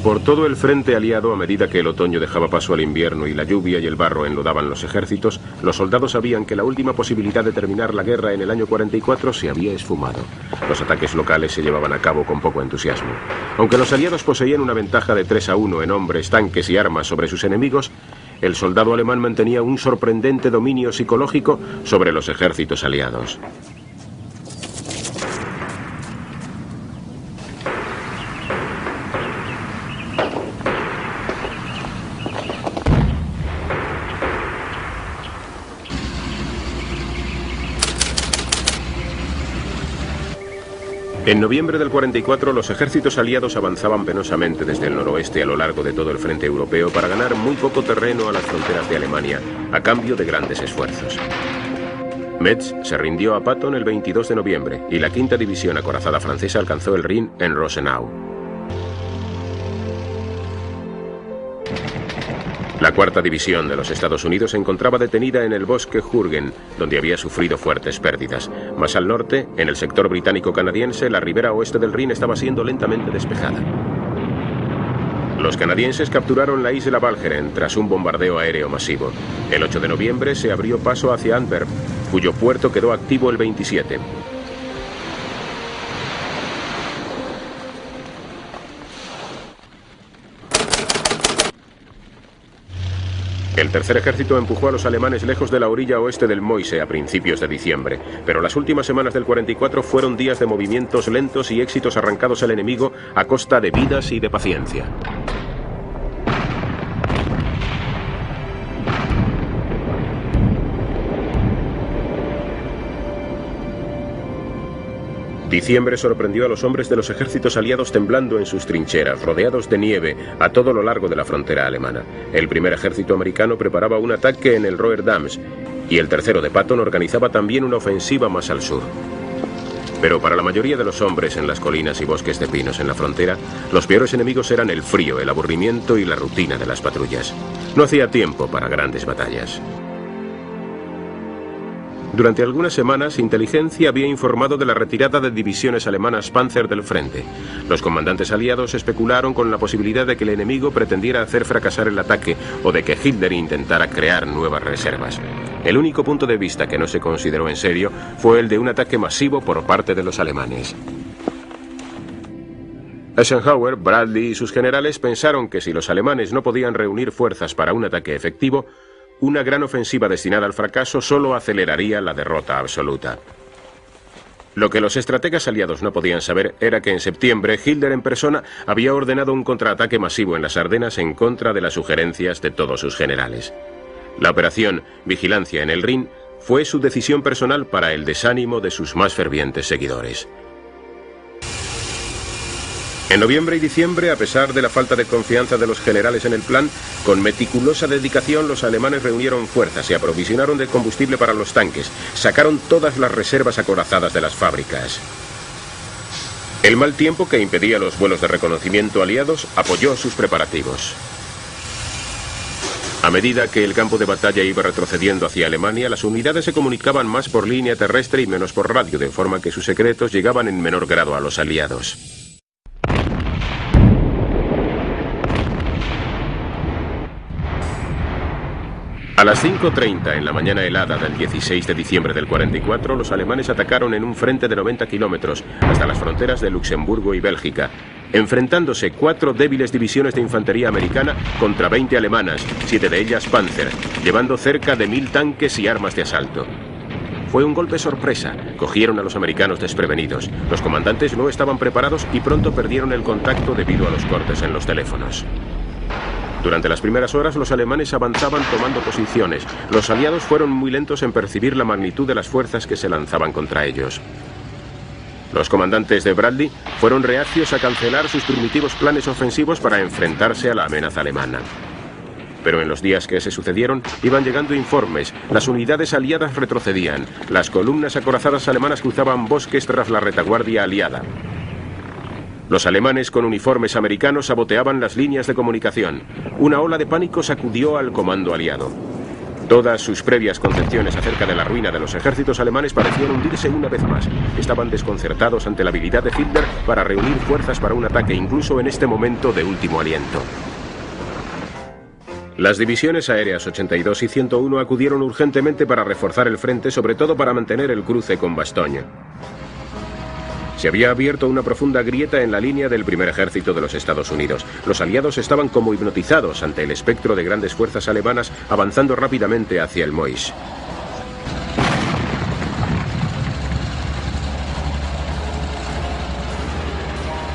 Por todo el frente aliado, a medida que el otoño dejaba paso al invierno y la lluvia y el barro enlodaban los ejércitos, los soldados sabían que la última posibilidad de terminar la guerra en el año 44 se había esfumado. Los ataques locales se llevaban a cabo con poco entusiasmo. Aunque los aliados poseían una ventaja de 3-1 en hombres, tanques y armas sobre sus enemigos, el soldado alemán mantenía un sorprendente dominio psicológico sobre los ejércitos aliados. En noviembre del 44, los ejércitos aliados avanzaban penosamente desde el noroeste a lo largo de todo el frente europeo para ganar muy poco terreno a las fronteras de Alemania, a cambio de grandes esfuerzos. Metz se rindió a Patton el 22 de noviembre y la 5ª División acorazada francesa alcanzó el Rin en Rosenau. La 4ª División de los Estados Unidos se encontraba detenida en el bosque Jürgen, donde había sufrido fuertes pérdidas. Más al norte, en el sector británico-canadiense, la ribera oeste del Rin estaba siendo lentamente despejada. Los canadienses capturaron la isla Walcheren tras un bombardeo aéreo masivo. El 8 de noviembre se abrió paso hacia Antwerp, cuyo puerto quedó activo el 27. El tercer ejército empujó a los alemanes lejos de la orilla oeste del Meuse a principios de diciembre, pero las últimas semanas del 44 fueron días de movimientos lentos y éxitos arrancados al enemigo a costa de vidas y de paciencia. Diciembre sorprendió a los hombres de los ejércitos aliados temblando en sus trincheras, rodeados de nieve a todo lo largo de la frontera alemana. El primer ejército americano preparaba un ataque en el Roerdams y el tercero de Patton organizaba también una ofensiva más al sur. Pero para la mayoría de los hombres en las colinas y bosques de pinos en la frontera, los peores enemigos eran el frío, el aburrimiento y la rutina de las patrullas. No hacía tiempo para grandes batallas. Durante algunas semanas, inteligencia había informado de la retirada de divisiones alemanas Panzer del frente. Los comandantes aliados especularon con la posibilidad de que el enemigo pretendiera hacer fracasar el ataque o de que Hitler intentara crear nuevas reservas. El único punto de vista que no se consideró en serio fue el de un ataque masivo por parte de los alemanes. Eisenhower, Bradley y sus generales pensaron que si los alemanes no podían reunir fuerzas para un ataque efectivo, una gran ofensiva destinada al fracaso solo aceleraría la derrota absoluta. Lo que los estrategas aliados no podían saber era que en septiembre Hitler en persona había ordenado un contraataque masivo en las Ardenas en contra de las sugerencias de todos sus generales. La operación Vigilancia en el Rin fue su decisión personal para el desánimo de sus más fervientes seguidores. En noviembre y diciembre, a pesar de la falta de confianza de los generales en el plan, con meticulosa dedicación los alemanes reunieron fuerzas y aprovisionaron de combustible para los tanques. Sacaron todas las reservas acorazadas de las fábricas. El mal tiempo que impedía los vuelos de reconocimiento aliados apoyó sus preparativos. A medida que el campo de batalla iba retrocediendo hacia Alemania, las unidades se comunicaban más por línea terrestre y menos por radio, de forma que sus secretos llegaban en menor grado a los aliados. A las 5:30 en la mañana helada del 16 de diciembre del 44, los alemanes atacaron en un frente de 90 kilómetros hasta las fronteras de Luxemburgo y Bélgica, enfrentándose 4 débiles divisiones de infantería americana contra 20 alemanas, 7 de ellas Panzer, llevando cerca de 1000 tanques y armas de asalto. Fue un golpe sorpresa, cogieron a los americanos desprevenidos. Los comandantes no estaban preparados y pronto perdieron el contacto debido a los cortes en los teléfonos. Durante las primeras horas los alemanes avanzaban tomando posiciones. Los aliados fueron muy lentos en percibir la magnitud de las fuerzas que se lanzaban contra ellos. Los comandantes de Bradley fueron reacios a cancelar sus primitivos planes ofensivos para enfrentarse a la amenaza alemana. Pero en los días que se sucedieron iban llegando informes. Las unidades aliadas retrocedían. Las columnas acorazadas alemanas cruzaban bosques tras la retaguardia aliada. Los alemanes con uniformes americanos saboteaban las líneas de comunicación. Una ola de pánico sacudió al comando aliado. Todas sus previas concepciones acerca de la ruina de los ejércitos alemanes parecían hundirse una vez más. Estaban desconcertados ante la habilidad de Hitler para reunir fuerzas para un ataque, incluso en este momento de último aliento. Las divisiones aéreas 82 y 101 acudieron urgentemente para reforzar el frente, sobre todo para mantener el cruce con Bastogne. Se había abierto una profunda grieta en la línea del primer ejército de los Estados Unidos. Los aliados estaban como hipnotizados ante el espectro de grandes fuerzas alemanas avanzando rápidamente hacia el Mois.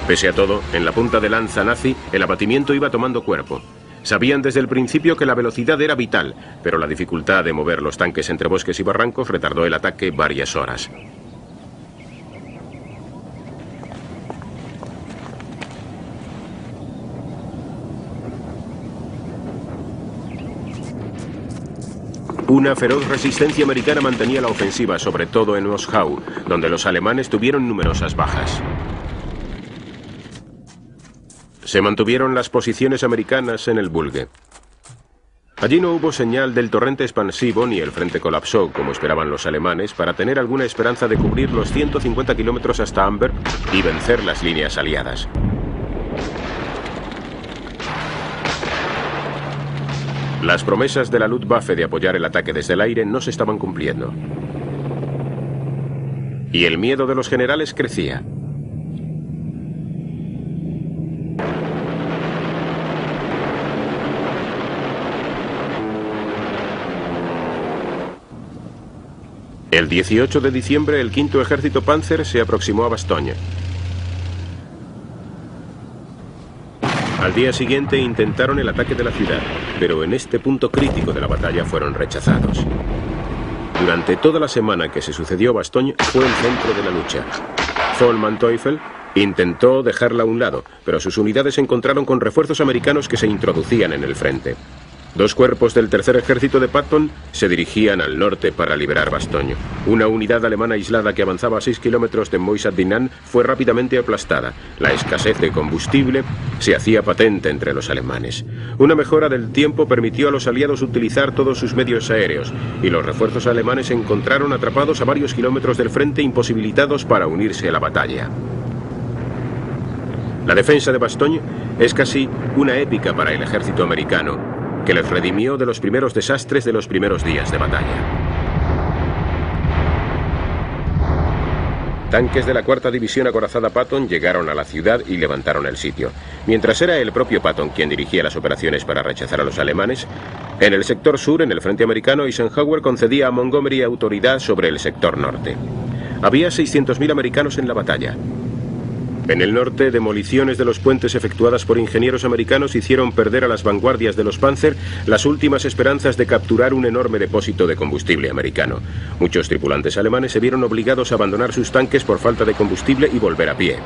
Pese a todo, en la punta de lanza nazi, el abatimiento iba tomando cuerpo. Sabían desde el principio que la velocidad era vital, pero la dificultad de mover los tanques entre bosques y barrancos retardó el ataque varias horas. Una feroz resistencia americana mantenía la ofensiva, sobre todo en Moschau, donde los alemanes tuvieron numerosas bajas. Se mantuvieron las posiciones americanas en el Bulge. Allí no hubo señal del torrente expansivo ni el frente colapsó, como esperaban los alemanes, para tener alguna esperanza de cubrir los 150 kilómetros hasta Amber y vencer las líneas aliadas. Las promesas de la Luftwaffe de apoyar el ataque desde el aire no se estaban cumpliendo. Y el miedo de los generales crecía. El 18 de diciembre, el 5º Ejército Panzer se aproximó a Bastogne. Al día siguiente intentaron el ataque de la ciudad, pero en este punto crítico de la batalla fueron rechazados. Durante toda la semana que se sucedió Bastogne fue el centro de la lucha. Von Manteuffel intentó dejarla a un lado, pero sus unidades se encontraron con refuerzos americanos que se introducían en el frente. 2 cuerpos del tercer ejército de Patton se dirigían al norte para liberar Bastogne. Una unidad alemana aislada que avanzaba a 6 kilómetros de Moisat-Dinant fue rápidamente aplastada. La escasez de combustible se hacía patente entre los alemanes. Una mejora del tiempo permitió a los aliados utilizar todos sus medios aéreos, y los refuerzos alemanes se encontraron atrapados a varios kilómetros del frente, imposibilitados para unirse a la batalla. La defensa de Bastogne es casi una épica para el ejército americano, que les redimió de los primeros desastres de los primeros días de batalla. Tanques de la 4ª División acorazada Patton llegaron a la ciudad y levantaron el sitio. Mientras era el propio Patton quien dirigía las operaciones para rechazar a los alemanes, en el sector sur, en el frente americano, Eisenhower concedía a Montgomery autoridad sobre el sector norte. Había 600.000 americanos en la batalla. En el norte, demoliciones de los puentes efectuadas por ingenieros americanos hicieron perder a las vanguardias de los Panzer las últimas esperanzas de capturar un enorme depósito de combustible americano. Muchos tripulantes alemanes se vieron obligados a abandonar sus tanques por falta de combustible y volver a pie.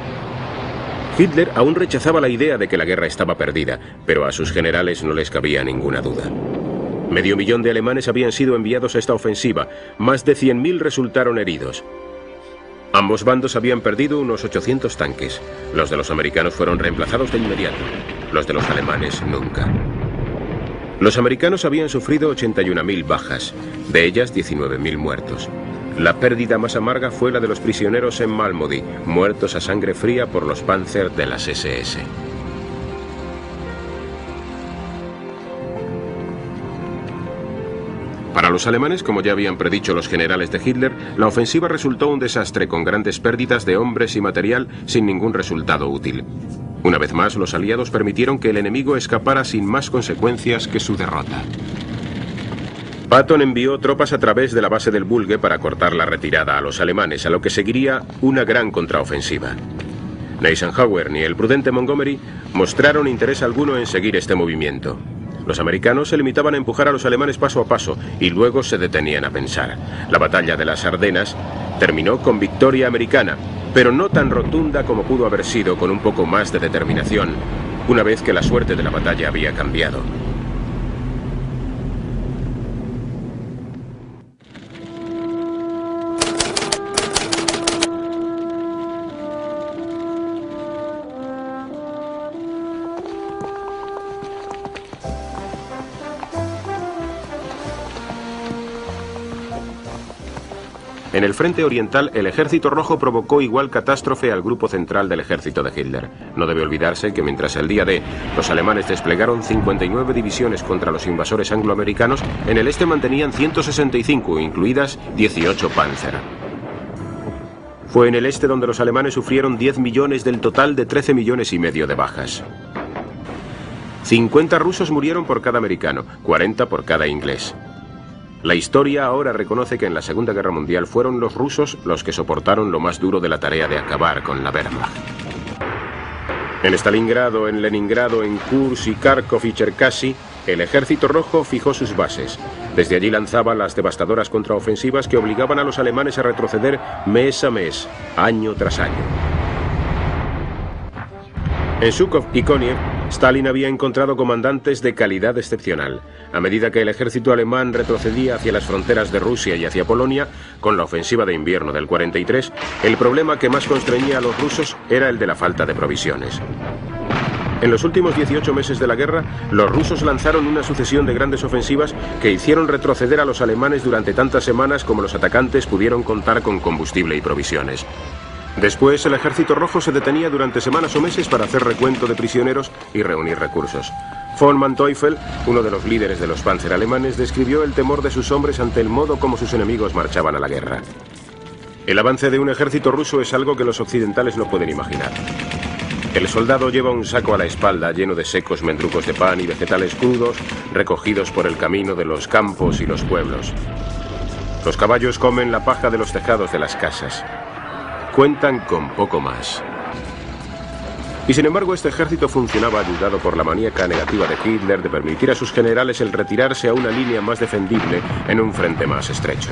Hitler aún rechazaba la idea de que la guerra estaba perdida, pero a sus generales no les cabía ninguna duda. 500.000 de alemanes habían sido enviados a esta ofensiva, más de 100.000 resultaron heridos. Ambos bandos habían perdido unos 800 tanques. Los de los americanos fueron reemplazados de inmediato. Los de los alemanes nunca. Los americanos habían sufrido 81.000 bajas, de ellas 19.000 muertos. La pérdida más amarga fue la de los prisioneros en Malmedy, muertos a sangre fría por los Panzer de las SS. Para los alemanes, como ya habían predicho los generales de Hitler, la ofensiva resultó un desastre con grandes pérdidas de hombres y material sin ningún resultado útil. Una vez más, los aliados permitieron que el enemigo escapara sin más consecuencias que su derrota. Patton envió tropas a través de la base del Bulge para cortar la retirada a los alemanes, a lo que seguiría una gran contraofensiva. Ni Eisenhower ni el prudente Montgomery mostraron interés alguno en seguir este movimiento. Los americanos se limitaban a empujar a los alemanes paso a paso y luego se detenían a pensar. La batalla de las Ardenas terminó con victoria americana, pero no tan rotunda como pudo haber sido con un poco más de determinación, una vez que la suerte de la batalla había cambiado. En el frente oriental, el Ejército Rojo provocó igual catástrofe al grupo central del ejército de Hitler. No debe olvidarse que mientras el día D los alemanes desplegaron 59 divisiones contra los invasores angloamericanos, en el este mantenían 165, incluidas 18 Panzer. Fue en el este donde los alemanes sufrieron 10 millones del total de 13 millones y medio de bajas. 50 rusos murieron por cada americano, 40 por cada inglés. La historia ahora reconoce que en la Segunda Guerra Mundial fueron los rusos los que soportaron lo más duro de la tarea de acabar con la Wehrmacht. En Stalingrado, en Leningrado, en Kursk y Kharkov y Cherkasy, el Ejército Rojo fijó sus bases. Desde allí lanzaba las devastadoras contraofensivas que obligaban a los alemanes a retroceder mes a mes, año tras año. En Zhukov y Koniev, Stalin había encontrado comandantes de calidad excepcional. A medida que el ejército alemán retrocedía hacia las fronteras de Rusia y hacia Polonia, con la ofensiva de invierno del 43, el problema que más constreñía a los rusos era el de la falta de provisiones. En los últimos 18 meses de la guerra, los rusos lanzaron una sucesión de grandes ofensivas que hicieron retroceder a los alemanes durante tantas semanas como los atacantes pudieron contar con combustible y provisiones. Después, el Ejército Rojo se detenía durante semanas o meses para hacer recuento de prisioneros y reunir recursos. Von Manteuffel, uno de los líderes de los Panzer alemanes, describió el temor de sus hombres ante el modo como sus enemigos marchaban a la guerra. El avance de un ejército ruso es algo que los occidentales no pueden imaginar. El soldado lleva un saco a la espalda lleno de secos mendrucos de pan y vegetales crudos recogidos por el camino de los campos y los pueblos. Los caballos comen la paja de los tejados de las casas. Cuentan con poco más. Y sin embargo, este ejército funcionaba ayudado por la maníaca negativa de Hitler de permitir a sus generales el retirarse a una línea más defendible en un frente más estrecho.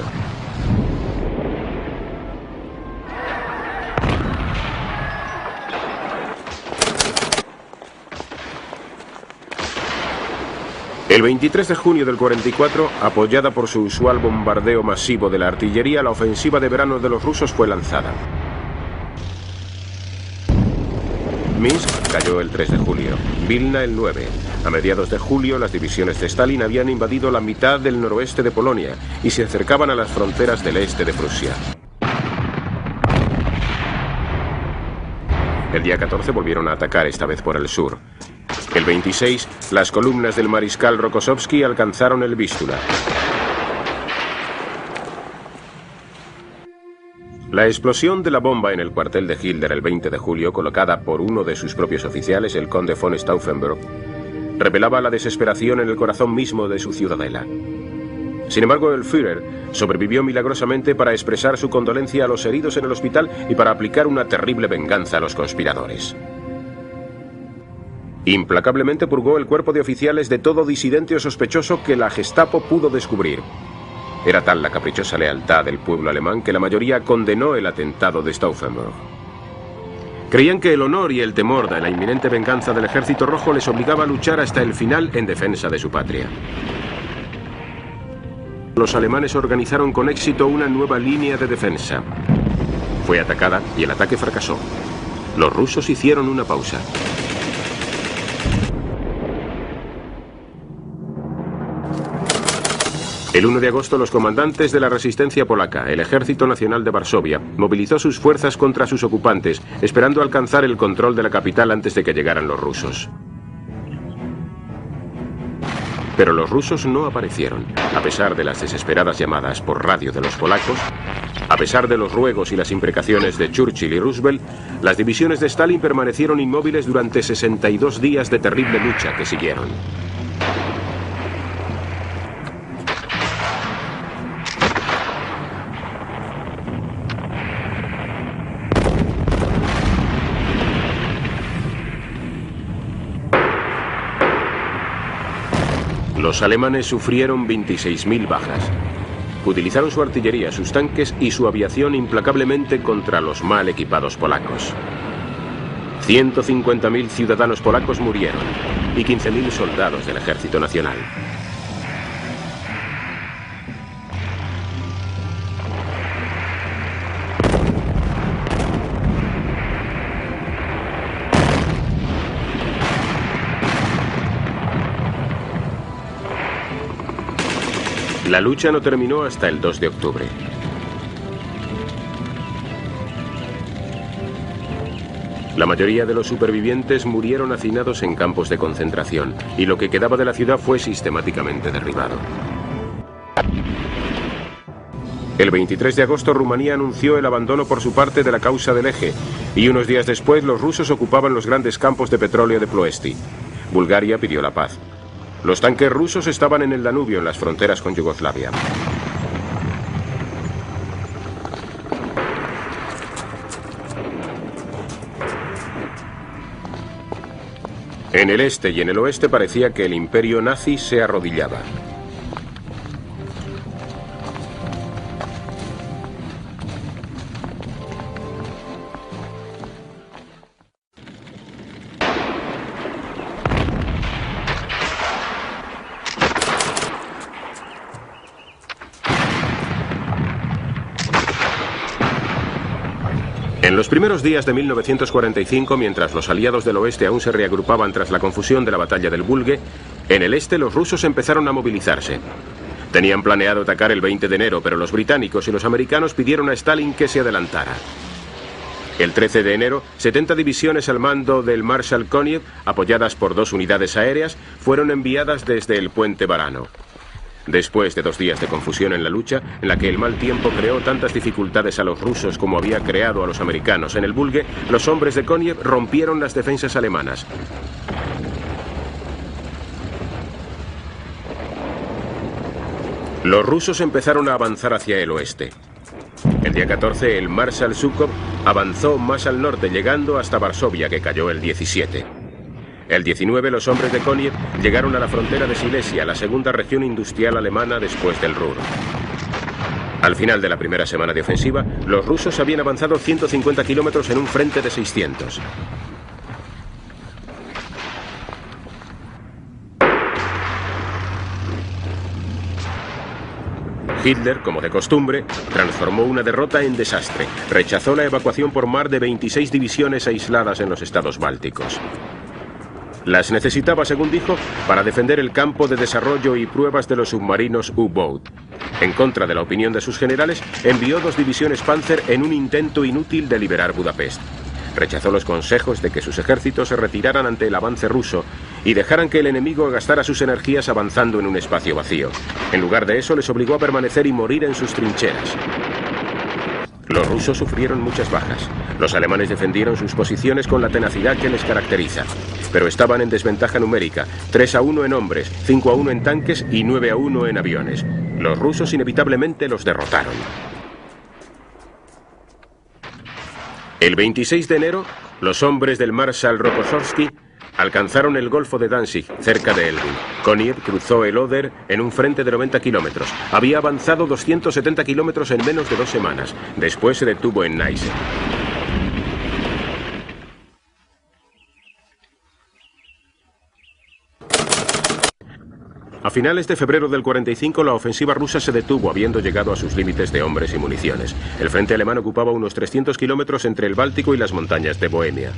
El 23 de junio del 44, apoyada por su usual bombardeo masivo de la artillería, la ofensiva de verano de los rusos fue lanzada. Minsk cayó el 3 de julio, Vilna el 9. A mediados de julio, las divisiones de Stalin habían invadido la mitad del noroeste de Polonia y se acercaban a las fronteras del este de Prusia. El día 14 volvieron a atacar, esta vez por el sur. El 26, las columnas del mariscal Rokossovski alcanzaron el Vístula. La explosión de la bomba en el cuartel de Hitler el 20 de julio, colocada por uno de sus propios oficiales, el conde von Stauffenberg, revelaba la desesperación en el corazón mismo de su ciudadela. Sin embargo, el Führer sobrevivió milagrosamente para expresar su condolencia a los heridos en el hospital y para aplicar una terrible venganza a los conspiradores. Implacablemente purgó el cuerpo de oficiales de todo disidente o sospechoso que la Gestapo pudo descubrir. Era tal la caprichosa lealtad del pueblo alemán que la mayoría condenó el atentado de Stauffenberg. Creían que el honor y el temor de la inminente venganza del Ejército Rojo les obligaba a luchar hasta el final en defensa de su patria. Los alemanes organizaron con éxito una nueva línea de defensa. Fue atacada y el ataque fracasó. Los rusos hicieron una pausa. El 1 de agosto, los comandantes de la resistencia polaca, el Ejército Nacional de Varsovia, movilizó sus fuerzas contra sus ocupantes, esperando alcanzar el control de la capital antes de que llegaran los rusos. Pero los rusos no aparecieron, a pesar de las desesperadas llamadas por radio de los polacos, a pesar de los ruegos y las imprecaciones de Churchill y Roosevelt. Las divisiones de Stalin permanecieron inmóviles durante 62 días de terrible lucha que siguieron. Los alemanes sufrieron 26.000 bajas. Utilizaron su artillería, sus tanques y su aviación implacablemente contra los mal equipados polacos. 150.000 ciudadanos polacos murieron y 15.000 soldados del Ejército Nacional. La lucha no terminó hasta el 2 de octubre. La mayoría de los supervivientes murieron hacinados en campos de concentración, y lo que quedaba de la ciudad fue sistemáticamente derribado. El 23 de agosto, Rumanía anunció el abandono por su parte de la causa del Eje, y unos días después los rusos ocupaban los grandes campos de petróleo de Ploesti. Bulgaria pidió la paz. Los tanques rusos estaban en el Danubio, en las fronteras con Yugoslavia. En el este y en el oeste parecía que el imperio nazi se arrodillaba. En los primeros días de 1945, mientras los aliados del oeste aún se reagrupaban tras la confusión de la batalla del Bulge, en el este los rusos empezaron a movilizarse. Tenían planeado atacar el 20 de enero, pero los británicos y los americanos pidieron a Stalin que se adelantara. El 13 de enero, 70 divisiones al mando del Marshal Koniev, apoyadas por 2 unidades aéreas, fueron enviadas desde el puente Barano. Después de 2 días de confusión en la lucha, en la que el mal tiempo creó tantas dificultades a los rusos como había creado a los americanos en el Bulge, los hombres de Koniev rompieron las defensas alemanas. Los rusos empezaron a avanzar hacia el oeste. El día 14, el Marshal Zhukov avanzó más al norte, llegando hasta Varsovia, que cayó el 17. El 19, los hombres de Koniev llegaron a la frontera de Silesia, la segunda región industrial alemana después del Ruhr. Al final de la primera semana de ofensiva, los rusos habían avanzado 150 kilómetros en un frente de 600. Hitler, como de costumbre, transformó una derrota en desastre. Rechazó la evacuación por mar de 26 divisiones aisladas en los estados bálticos. Las necesitaba, según dijo, para defender el campo de desarrollo y pruebas de los submarinos U-Boat. En contra de la opinión de sus generales, envió 2 divisiones Panzer en un intento inútil de liberar Budapest. Rechazó los consejos de que sus ejércitos se retiraran ante el avance ruso y dejaran que el enemigo gastara sus energías avanzando en un espacio vacío. En lugar de eso, les obligó a permanecer y morir en sus trincheras. Los rusos sufrieron muchas bajas. Los alemanes defendieron sus posiciones con la tenacidad que les caracteriza, pero estaban en desventaja numérica, 3-1 en hombres, 5-1 en tanques y 9-1 en aviones. Los rusos inevitablemente los derrotaron. El 26 de enero, los hombres del Marshal Rokossovski alcanzaron el Golfo de Danzig, cerca de Elbing. Koniev cruzó el Oder en un frente de 90 kilómetros. Había avanzado 270 kilómetros en menos de 2 semanas. Después se detuvo en Neisse. A finales de febrero del 45, la ofensiva rusa se detuvo, habiendo llegado a sus límites de hombres y municiones. El frente alemán ocupaba unos 300 kilómetros entre el Báltico y las montañas de Bohemia.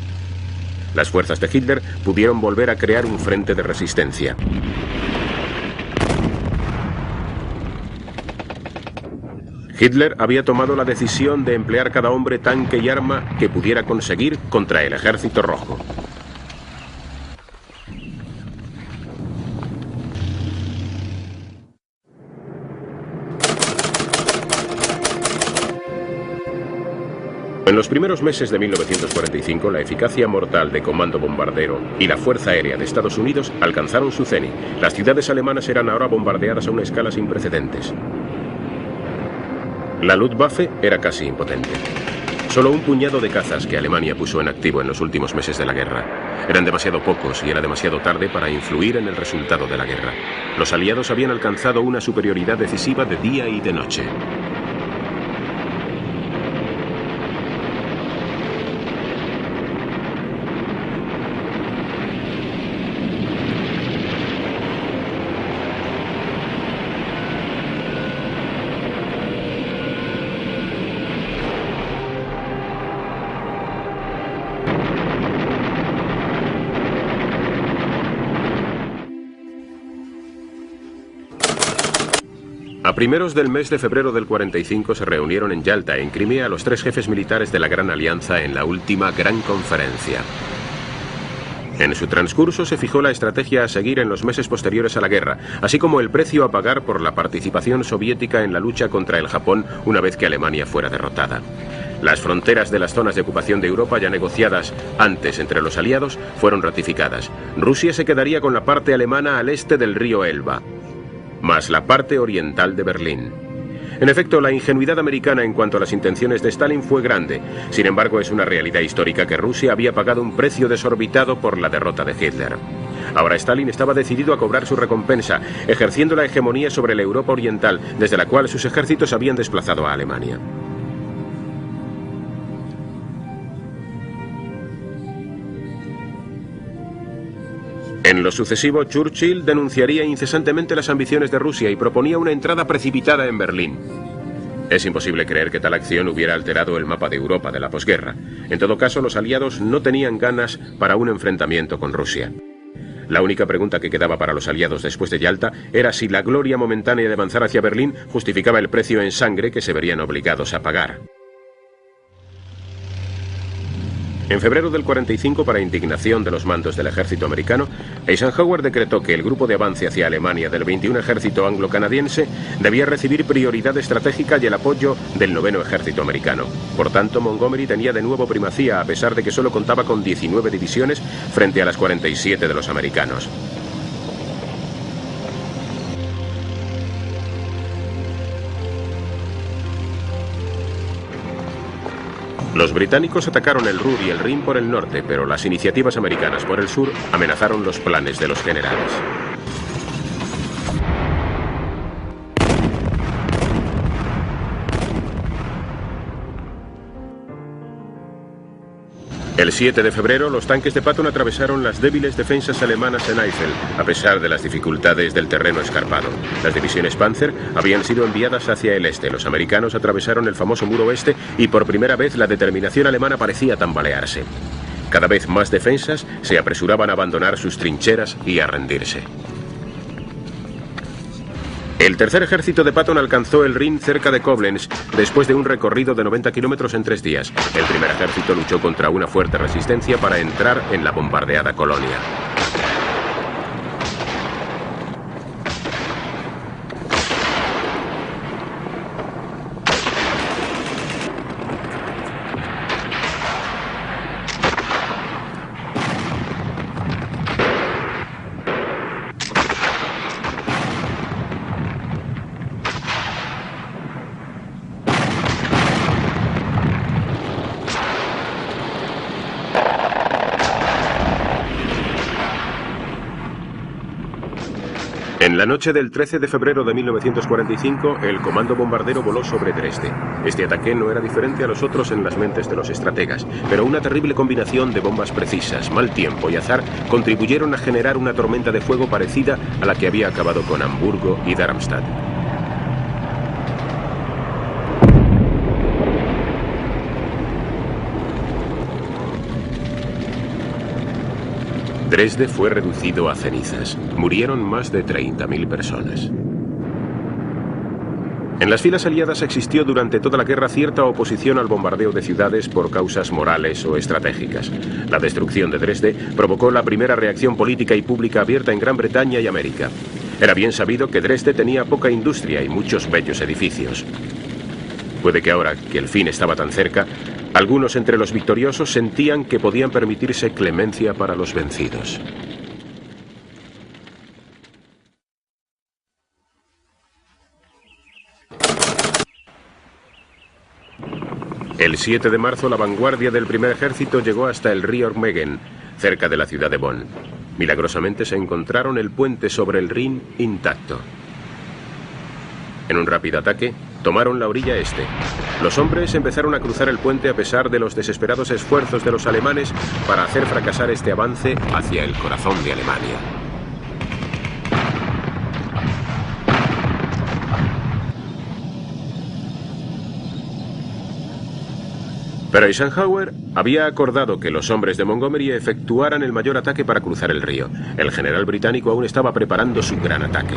Las fuerzas de Hitler pudieron volver a crear un frente de resistencia. Hitler había tomado la decisión de emplear cada hombre, tanque y arma que pudiera conseguir contra el Ejército Rojo. En los primeros meses de 1945, la eficacia mortal de Comando Bombardero y la Fuerza Aérea de Estados Unidos alcanzaron su cenit. Las ciudades alemanas eran ahora bombardeadas a una escala sin precedentes. La Luftwaffe era casi impotente. Solo un puñado de cazas que Alemania puso en activo en los últimos meses de la guerra. Eran demasiado pocos y era demasiado tarde para influir en el resultado de la guerra. Los aliados habían alcanzado una superioridad decisiva de día y de noche. A primeros del mes de febrero del 45 se reunieron en Yalta, en Crimea, los 3 jefes militares de la Gran Alianza en la última Gran Conferencia. En su transcurso se fijó la estrategia a seguir en los meses posteriores a la guerra, así como el precio a pagar por la participación soviética en la lucha contra el Japón una vez que Alemania fuera derrotada. Las fronteras de las zonas de ocupación de Europa, ya negociadas antes entre los aliados, fueron ratificadas. Rusia se quedaría con la parte alemana al este del río Elba, más la parte oriental de Berlín. En efecto, la ingenuidad americana en cuanto a las intenciones de Stalin fue grande. Sin embargo, es una realidad histórica que Rusia había pagado un precio desorbitado por la derrota de Hitler. Ahora Stalin estaba decidido a cobrar su recompensa, ejerciendo la hegemonía sobre la Europa oriental, desde la cual sus ejércitos habían desplazado a Alemania. En lo sucesivo, Churchill denunciaría incesantemente las ambiciones de Rusia y proponía una entrada precipitada en Berlín. Es imposible creer que tal acción hubiera alterado el mapa de Europa de la posguerra. En todo caso, los aliados no tenían ganas para un enfrentamiento con Rusia. La única pregunta que quedaba para los aliados después de Yalta era si la gloria momentánea de avanzar hacia Berlín justificaba el precio en sangre que se verían obligados a pagar. En febrero del 45, para indignación de los mandos del ejército americano, Eisenhower decretó que el grupo de avance hacia Alemania del 21 Ejército Anglo-Canadiense debía recibir prioridad estratégica y el apoyo del 9º Ejército Americano. Por tanto, Montgomery tenía de nuevo primacía, a pesar de que solo contaba con 19 divisiones frente a las 47 de los americanos. Los británicos atacaron el Ruhr y el Rin por el norte, pero las iniciativas americanas por el sur amenazaron los planes de los generales. El 7 de febrero, los tanques de Patton atravesaron las débiles defensas alemanas en Eifel, a pesar de las dificultades del terreno escarpado. Las divisiones Panzer habían sido enviadas hacia el este. Los americanos atravesaron el famoso muro oeste y por primera vez la determinación alemana parecía tambalearse. Cada vez más defensas se apresuraban a abandonar sus trincheras y a rendirse. El tercer ejército de Patton alcanzó el Rin cerca de Koblenz después de un recorrido de 90 kilómetros en 3 días. El primer ejército luchó contra una fuerte resistencia para entrar en la bombardeada colonia. En la noche del 13 de febrero de 1945, el comando bombardero voló sobre Dresde. Este ataque no era diferente a los otros en las mentes de los estrategas, pero una terrible combinación de bombas precisas, mal tiempo y azar contribuyeron a generar una tormenta de fuego parecida a la que había acabado con Hamburgo y Darmstadt. Dresde fue reducido a cenizas. Murieron más de 30.000 personas. En las filas aliadas existió durante toda la guerra cierta oposición al bombardeo de ciudades por causas morales o estratégicas. La destrucción de Dresde provocó la primera reacción política y pública abierta en Gran Bretaña y América. Era bien sabido que Dresde tenía poca industria y muchos bellos edificios. Puede que ahora que el fin estaba tan cerca, algunos entre los victoriosos sentían que podían permitirse clemencia para los vencidos. El 7 de marzo la vanguardia del primer ejército llegó hasta el río Ormegen, cerca de la ciudad de Bonn. Milagrosamente se encontraron el puente sobre el Rin intacto. En un rápido ataque, tomaron la orilla este. Los hombres empezaron a cruzar el puente a pesar de los desesperados esfuerzos de los alemanes para hacer fracasar este avance hacia el corazón de Alemania. Pero Eisenhower había acordado que los hombres de Montgomery efectuaran el mayor ataque para cruzar el río. El general británico aún estaba preparando su gran ataque.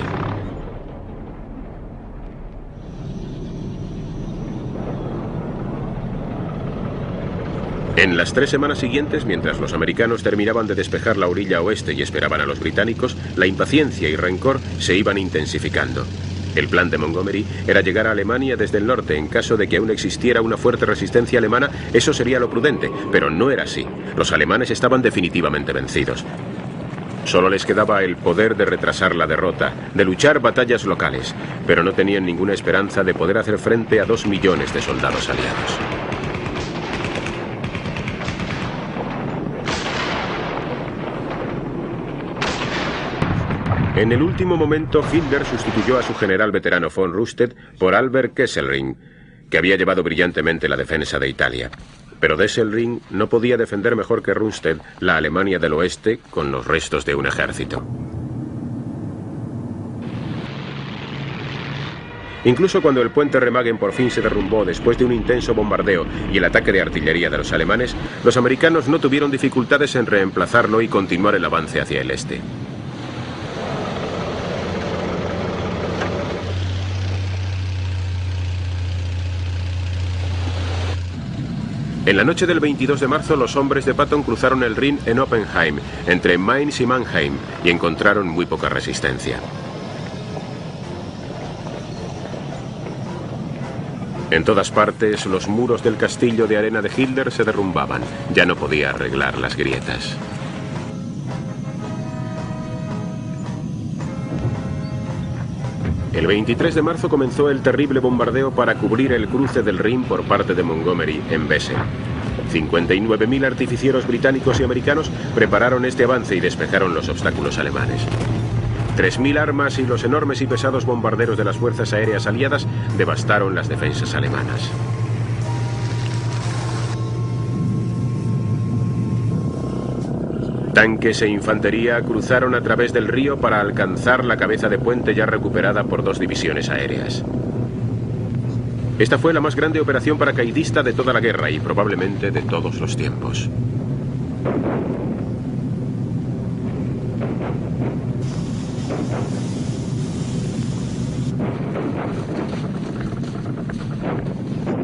En las 3 semanas siguientes, mientras los americanos terminaban de despejar la orilla oeste y esperaban a los británicos, la impaciencia y rencor se iban intensificando. El plan de Montgomery era llegar a Alemania desde el norte. En caso de que aún existiera una fuerte resistencia alemana, eso sería lo prudente, pero no era así. Los alemanes estaban definitivamente vencidos. Solo les quedaba el poder de retrasar la derrota, de luchar batallas locales, pero no tenían ninguna esperanza de poder hacer frente a 2 millones de soldados aliados. En el último momento, Hitler sustituyó a su general veterano von Rundstedt por Albert Kesselring, que había llevado brillantemente la defensa de Italia. Pero Kesselring no podía defender mejor que Rundstedt la Alemania del Oeste con los restos de un ejército. Incluso cuando el puente Remagen por fin se derrumbó después de un intenso bombardeo y el ataque de artillería de los alemanes, los americanos no tuvieron dificultades en reemplazarlo y continuar el avance hacia el este. En la noche del 22 de marzo, los hombres de Patton cruzaron el Rin en Oppenheim, entre Mainz y Mannheim, y encontraron muy poca resistencia. En todas partes, los muros del castillo de arena de Hitler se derrumbaban. Ya no podía arreglar las grietas. El 23 de marzo comenzó el terrible bombardeo para cubrir el cruce del Rin por parte de Montgomery en Wesel. 59.000 artificieros británicos y americanos prepararon este avance y despejaron los obstáculos alemanes. 3.000 armas y los enormes y pesados bombarderos de las fuerzas aéreas aliadas devastaron las defensas alemanas. Tanques e infantería cruzaron a través del río para alcanzar la cabeza de puente ya recuperada por 2 divisiones aéreas. Esta fue la más grande operación paracaidista de toda la guerra y probablemente de todos los tiempos.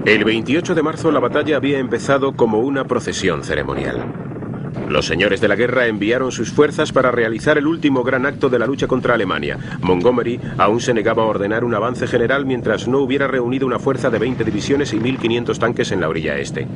El 28 de marzo la batalla había empezado como una procesión ceremonial. Los señores de la guerra enviaron sus fuerzas para realizar el último gran acto de la lucha contra Alemania. Montgomery aún se negaba a ordenar un avance general mientras no hubiera reunido una fuerza de 20 divisiones y 1.500 tanques en la orilla este.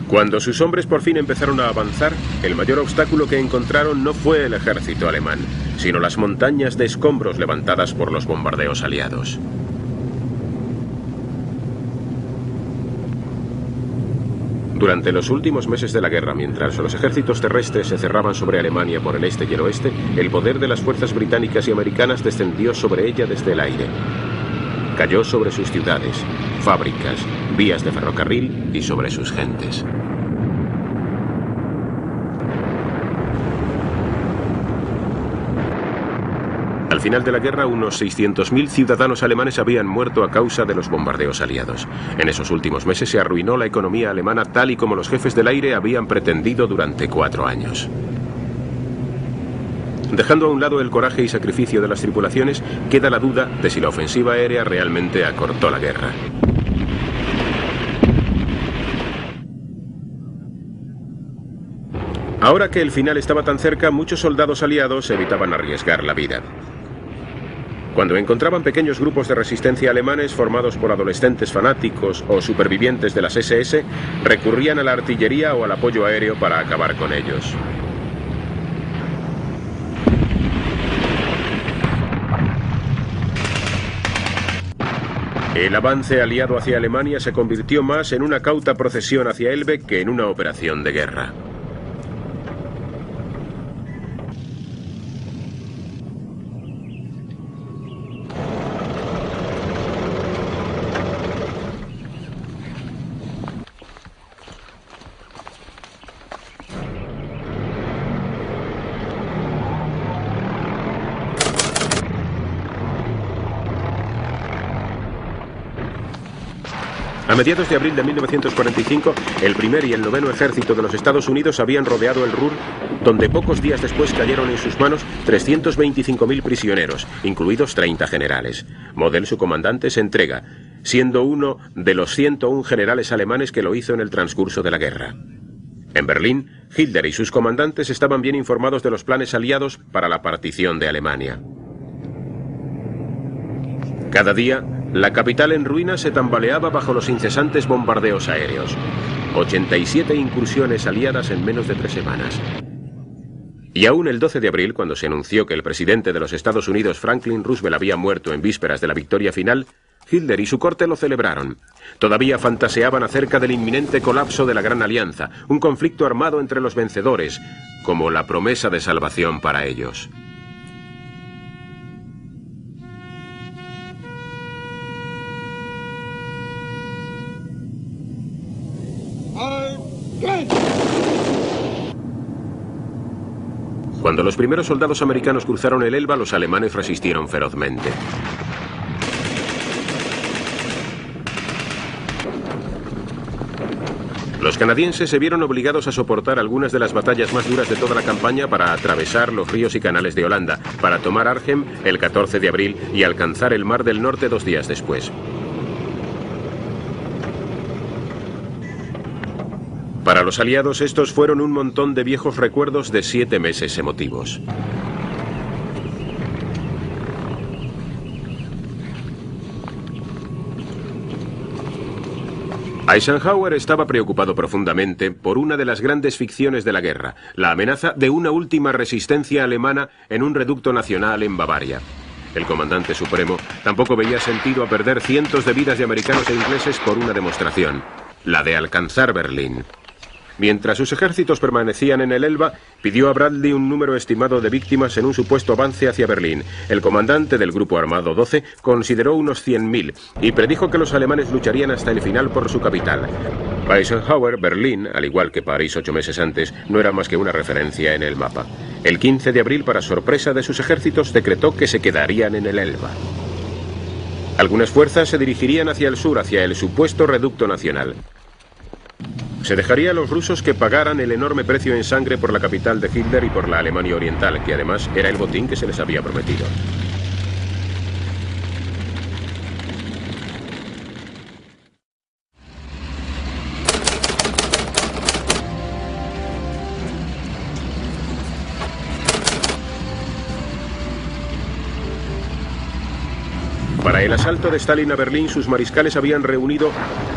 Cuando sus hombres por fin empezaron a avanzar, el mayor obstáculo que encontraron no fue el ejército alemán, sino las montañas de escombros levantadas por los bombardeos aliados. Durante los últimos meses de la guerra, mientras los ejércitos terrestres se cerraban sobre Alemania por el este y el oeste, el poder de las fuerzas británicas y americanas descendió sobre ella desde el aire. Cayó sobre sus ciudades, fábricas, vías de ferrocarril y sobre sus gentes. Al final de la guerra, unos 600.000 ciudadanos alemanes habían muerto a causa de los bombardeos aliados. En esos últimos meses se arruinó la economía alemana tal y como los jefes del aire habían pretendido durante 4 años. Dejando a un lado el coraje y sacrificio de las tripulaciones, queda la duda de si la ofensiva aérea realmente acortó la guerra. Ahora que el final estaba tan cerca, muchos soldados aliados evitaban arriesgar la vida. Cuando encontraban pequeños grupos de resistencia alemanes formados por adolescentes fanáticos o supervivientes de las SS, recurrían a la artillería o al apoyo aéreo para acabar con ellos. El avance aliado hacia Alemania se convirtió más en una cauta procesión hacia Elbe que en una operación de guerra. A mediados de abril de 1945, el primer y el 9º ejército de los Estados Unidos habían rodeado el Ruhr, donde pocos días después cayeron en sus manos 325.000 prisioneros, incluidos 30 generales. Model, su comandante, se entrega, siendo uno de los 101 generales alemanes que lo hizo en el transcurso de la guerra. En Berlín, Hitler y sus comandantes estaban bien informados de los planes aliados para la partición de Alemania. Cada día, la capital en ruinas se tambaleaba bajo los incesantes bombardeos aéreos. 87 incursiones aliadas en menos de 3 semanas. Y aún el 12 de abril, cuando se anunció que el presidente de los Estados Unidos, Franklin Roosevelt, había muerto en vísperas de la victoria final, Hitler y su corte lo celebraron. Todavía fantaseaban acerca del inminente colapso de la Gran Alianza, un conflicto armado entre los vencedores, como la promesa de salvación para ellos. Cuando los primeros soldados americanos cruzaron el Elba, los alemanes resistieron ferozmente. Los canadienses se vieron obligados a soportar algunas de las batallas más duras de toda la campaña para atravesar los ríos y canales de Holanda, para tomar Arnhem el 14 de abril y alcanzar el Mar del Norte 2 días después. Para los aliados estos fueron un montón de viejos recuerdos de 7 meses emotivos. Eisenhower estaba preocupado profundamente por una de las grandes ficciones de la guerra, la amenaza de una última resistencia alemana en un reducto nacional en Bavaria. El comandante supremo tampoco veía sentido a perder cientos de vidas de americanos e ingleses por una demostración, la de alcanzar Berlín. Mientras sus ejércitos permanecían en el Elba, pidió a Bradley un número estimado de víctimas en un supuesto avance hacia Berlín. El comandante del Grupo Armado 12 consideró unos 100.000 y predijo que los alemanes lucharían hasta el final por su capital. Para Eisenhower, Berlín, al igual que París 8 meses antes, no era más que una referencia en el mapa. El 15 de abril, para sorpresa de sus ejércitos, decretó que se quedarían en el Elba. Algunas fuerzas se dirigirían hacia el sur, hacia el supuesto reducto nacional. Se dejaría a los rusos que pagaran el enorme precio en sangre por la capital de Hitler y por la Alemania Oriental, que además era el botín que se les había prometido. Para el asalto de Stalin a Berlín, sus mariscales habían reunido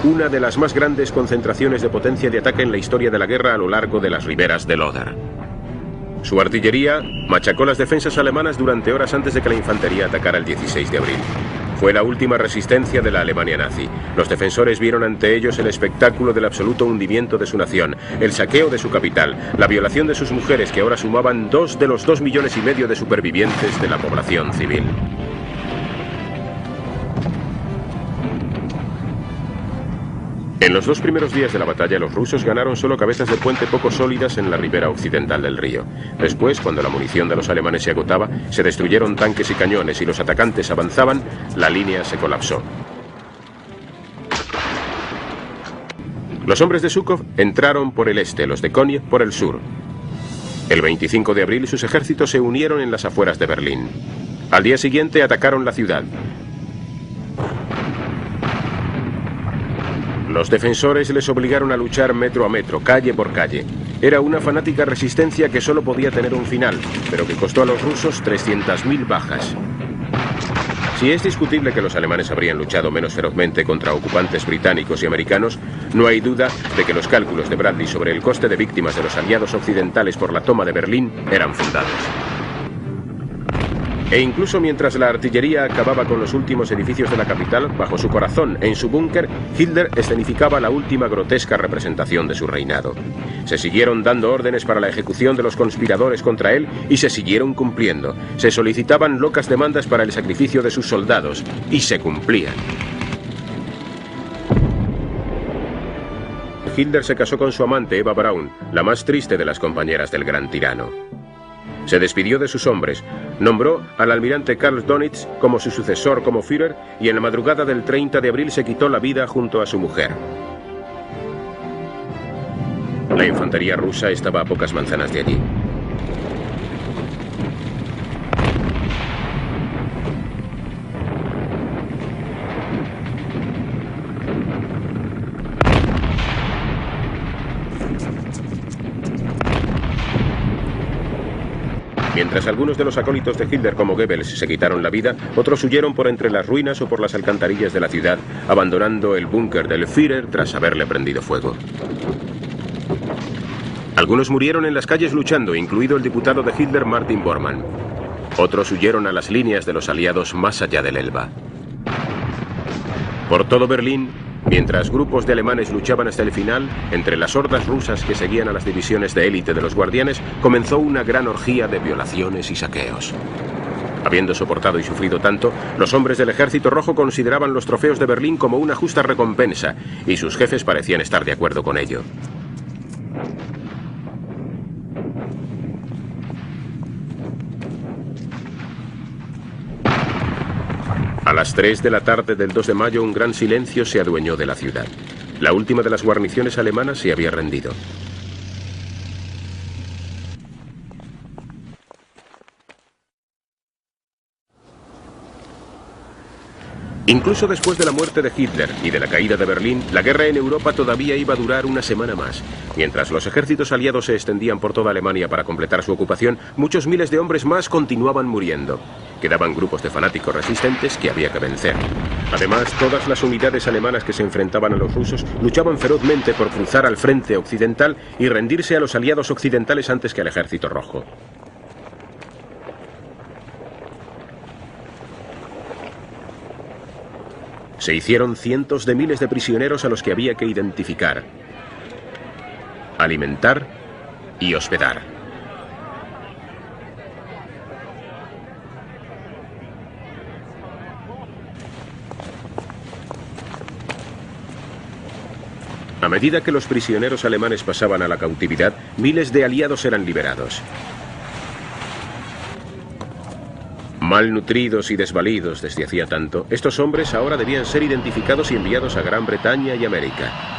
una de las más grandes concentraciones de potencia de ataque en la historia de la guerra a lo largo de las riberas del Oder. Su artillería machacó las defensas alemanas durante horas antes de que la infantería atacara el 16 de abril. Fue la última resistencia de la Alemania nazi. Los defensores vieron ante ellos el espectáculo del absoluto hundimiento de su nación, el saqueo de su capital, la violación de sus mujeres, que ahora sumaban 2 de los 2,5 millones de supervivientes de la población civil. En los 2 primeros días de la batalla, los rusos ganaron solo cabezas de puente poco sólidas en la ribera occidental del río. Después, cuando la munición de los alemanes se agotaba, se destruyeron tanques y cañones y los atacantes avanzaban, la línea se colapsó. Los hombres de Zhukov entraron por el este, los de Koniev por el sur. El 25 de abril, sus ejércitos se unieron en las afueras de Berlín. Al día siguiente atacaron la ciudad. Los defensores les obligaron a luchar metro a metro, calle por calle. Era una fanática resistencia que solo podía tener un final, pero que costó a los rusos 300.000 bajas. Si es discutible que los alemanes habrían luchado menos ferozmente contra ocupantes británicos y americanos, no hay duda de que los cálculos de Bradley sobre el coste de víctimas de los aliados occidentales por la toma de Berlín eran fundados. E incluso mientras la artillería acababa con los últimos edificios de la capital, bajo su corazón, en su búnker, Hitler escenificaba la última grotesca representación de su reinado. Se siguieron dando órdenes para la ejecución de los conspiradores contra él y se siguieron cumpliendo. Se solicitaban locas demandas para el sacrificio de sus soldados y se cumplían. Hitler se casó con su amante Eva Braun, la más triste de las compañeras del gran tirano. Se despidió de sus hombres, nombró al almirante Karl Dönitz como su sucesor como Führer y en la madrugada del 30 de abril se quitó la vida junto a su mujer. La infantería rusa estaba a pocas manzanas de allí. Mientras algunos de los acólitos de Hitler como Goebbels se quitaron la vida, otros huyeron por entre las ruinas o por las alcantarillas de la ciudad, abandonando el búnker del Führer tras haberle prendido fuego. Algunos murieron en las calles luchando, incluido el diputado de Hitler Martin Bormann. Otros huyeron a las líneas de los aliados más allá del Elba. Por todo Berlín, mientras grupos de alemanes luchaban hasta el final, entre las hordas rusas que seguían a las divisiones de élite de los guardianes, comenzó una gran orgía de violaciones y saqueos. Habiendo soportado y sufrido tanto, los hombres del Ejército Rojo consideraban los trofeos de Berlín como una justa recompensa, y sus jefes parecían estar de acuerdo con ello. A las 3 de la tarde del 2 de mayo, un gran silencio se adueñó de la ciudad. La última de las guarniciones alemanas se había rendido. Incluso después de la muerte de Hitler y de la caída de Berlín, la guerra en Europa todavía iba a durar una semana más. Mientras los ejércitos aliados se extendían por toda Alemania para completar su ocupación, muchos miles de hombres más continuaban muriendo. Quedaban grupos de fanáticos resistentes que había que vencer. Además, todas las unidades alemanas que se enfrentaban a los rusos luchaban ferozmente por cruzar al frente occidental y rendirse a los aliados occidentales antes que al Ejército Rojo. Se hicieron cientos de miles de prisioneros a los que había que identificar. alimentar y hospedar. A medida que los prisioneros alemanes pasaban a la cautividad, miles de aliados eran liberados. Malnutridos y desvalidos desde hacía tanto, estos hombres ahora debían ser identificados y enviados a Gran Bretaña y América.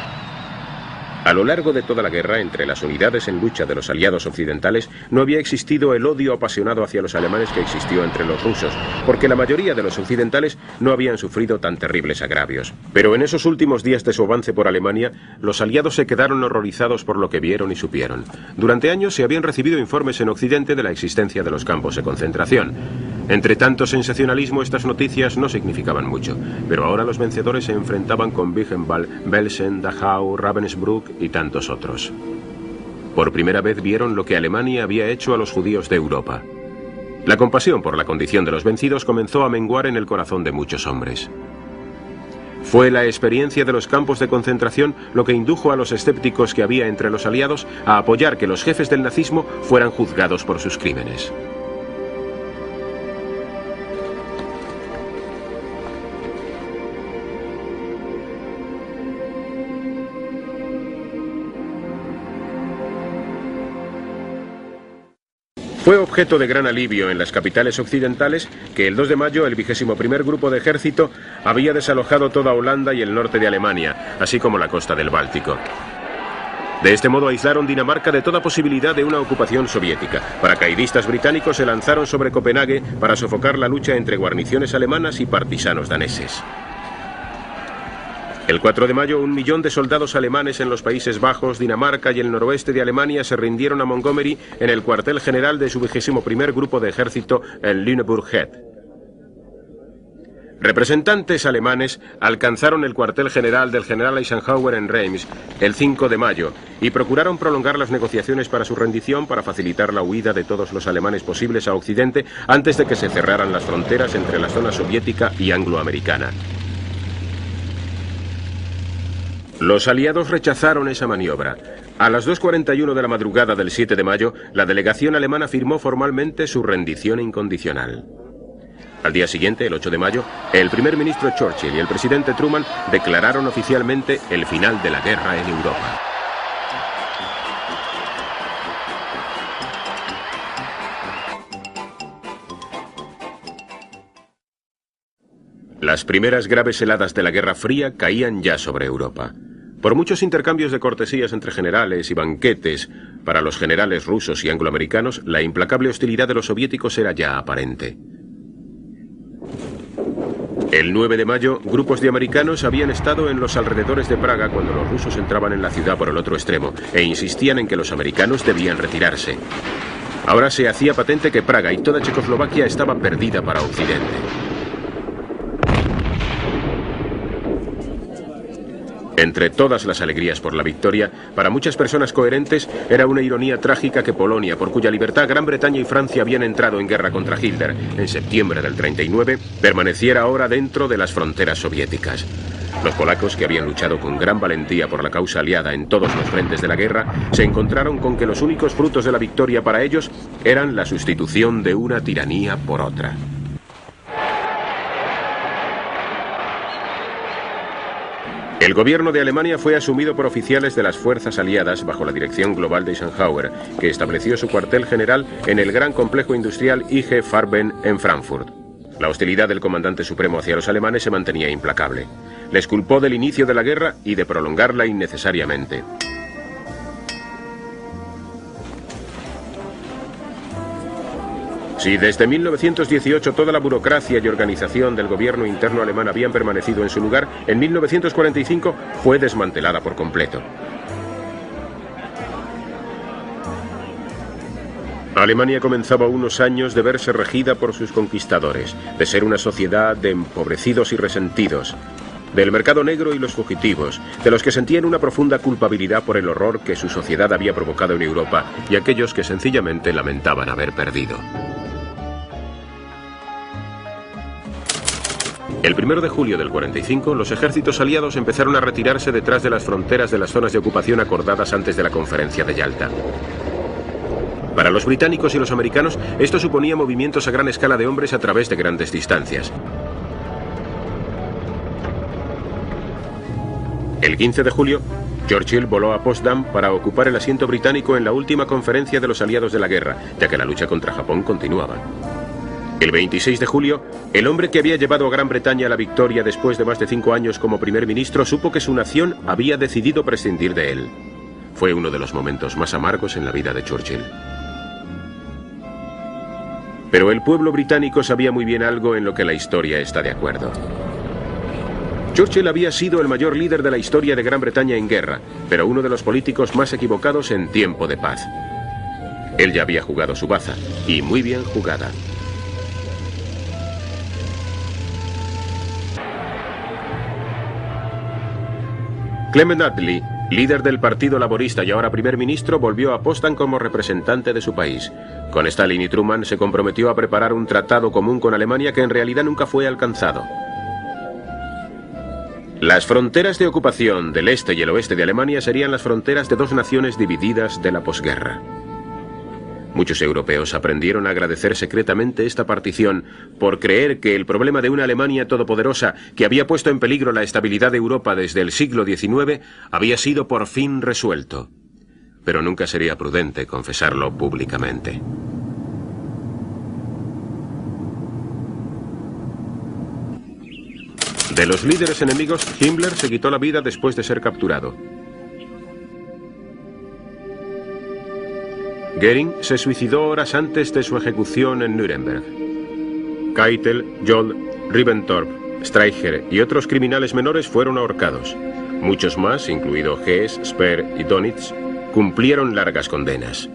A lo largo de toda la guerra, entre las unidades en lucha de los aliados occidentales, no había existido el odio apasionado hacia los alemanes que existió entre los rusos, porque la mayoría de los occidentales no habían sufrido tan terribles agravios. Pero en esos últimos días de su avance por Alemania, los aliados se quedaron horrorizados por lo que vieron y supieron. Durante años se habían recibido informes en Occidente de la existencia de los campos de concentración. Entre tanto sensacionalismo, estas noticias no significaban mucho, pero ahora los vencedores se enfrentaban con Buchenwald, Belsen, Dachau, Ravensbrück y tantos otros. Por primera vez vieron lo que Alemania había hecho a los judíos de Europa. La compasión por la condición de los vencidos comenzó a menguar en el corazón de muchos hombres. Fue la experiencia de los campos de concentración lo que indujo a los escépticos que había entre los aliados a apoyar que los jefes del nazismo fueran juzgados por sus crímenes. Fue objeto de gran alivio en las capitales occidentales que el 2 de mayo el 21º Grupo de Ejército había desalojado toda Holanda y el norte de Alemania, así como la costa del Báltico. De este modo aislaron Dinamarca de toda posibilidad de una ocupación soviética. Paracaidistas británicos se lanzaron sobre Copenhague para sofocar la lucha entre guarniciones alemanas y partisanos daneses. El 4 de mayo, 1 millón de soldados alemanes en los Países Bajos, Dinamarca y el noroeste de Alemania se rindieron a Montgomery en el cuartel general de su 21º Grupo de Ejército en Lüneburg Heath. Representantes alemanes alcanzaron el cuartel general del general Eisenhower en Reims el 5 de mayo y procuraron prolongar las negociaciones para su rendición para facilitar la huida de todos los alemanes posibles a Occidente antes de que se cerraran las fronteras entre la zona soviética y angloamericana. Los aliados rechazaron esa maniobra. A las 2:41 de la madrugada del 7 de mayo, la delegación alemana firmó formalmente su rendición incondicional. Al día siguiente, el 8 de mayo, el primer ministro Churchill y el presidente Truman declararon oficialmente el final de la guerra en Europa. Las primeras graves heladas de la Guerra Fría caían ya sobre Europa. Por muchos intercambios de cortesías entre generales y banquetes para los generales rusos y angloamericanos, la implacable hostilidad de los soviéticos era ya aparente. El 9 de mayo, grupos de americanos habían estado en los alrededores de Praga cuando los rusos entraban en la ciudad por el otro extremo e insistían en que los americanos debían retirarse. Ahora se hacía patente que Praga y toda Checoslovaquia estaba perdida para Occidente. Entre todas las alegrías por la victoria, para muchas personas coherentes era una ironía trágica que Polonia, por cuya libertad Gran Bretaña y Francia habían entrado en guerra contra Hitler en septiembre del 39, permaneciera ahora dentro de las fronteras soviéticas. Los polacos, que habían luchado con gran valentía por la causa aliada en todos los frentes de la guerra, se encontraron con que los únicos frutos de la victoria para ellos eran la sustitución de una tiranía por otra. El gobierno de Alemania fue asumido por oficiales de las fuerzas aliadas bajo la dirección global de Eisenhower, que estableció su cuartel general en el gran complejo industrial IG Farben en Frankfurt. La hostilidad del comandante supremo hacia los alemanes se mantenía implacable. Les culpó del inicio de la guerra y de prolongarla innecesariamente. Si desde 1918 toda la burocracia y organización del gobierno interno alemán habían permanecido en su lugar, en 1945 fue desmantelada por completo. Alemania comenzaba unos años de verse regida por sus conquistadores, de ser una sociedad de empobrecidos y resentidos, del mercado negro y los fugitivos, de los que sentían una profunda culpabilidad por el horror que su sociedad había provocado en Europa y aquellos que sencillamente lamentaban haber perdido. El 1 de julio del 45, los ejércitos aliados empezaron a retirarse detrás de las fronteras de las zonas de ocupación acordadas antes de la conferencia de Yalta. Para los británicos y los americanos, esto suponía movimientos a gran escala de hombres a través de grandes distancias. El 15 de julio, Churchill voló a Potsdam para ocupar el asiento británico en la última conferencia de los aliados de la guerra, ya que la lucha contra Japón continuaba. El 26 de julio, el hombre que había llevado a Gran Bretaña a la victoria después de más de 5 años como primer ministro supo que su nación había decidido prescindir de él. Fue uno de los momentos más amargos en la vida de Churchill. Pero el pueblo británico sabía muy bien algo en lo que la historia está de acuerdo. Churchill había sido el mayor líder de la historia de Gran Bretaña en guerra, pero uno de los políticos más equivocados en tiempo de paz. Él ya había jugado su baza, y muy bien jugada. Clement Attlee, líder del Partido Laborista y ahora primer ministro, volvió a Potsdam como representante de su país. Con Stalin y Truman se comprometió a preparar un tratado común con Alemania que en realidad nunca fue alcanzado. Las fronteras de ocupación del este y el oeste de Alemania serían las fronteras de dos naciones divididas de la posguerra. Muchos europeos aprendieron a agradecer secretamente esta partición por creer que el problema de una Alemania todopoderosa que había puesto en peligro la estabilidad de Europa desde el siglo XIX había sido por fin resuelto. Pero nunca sería prudente confesarlo públicamente. De los líderes enemigos, Himmler se quitó la vida después de ser capturado. Göring se suicidó horas antes de su ejecución en Nuremberg. Keitel, Joll, Ribbentrop, Streicher y otros criminales menores fueron ahorcados. Muchos más, incluido Hess, Speer y Dönitz, cumplieron largas condenas.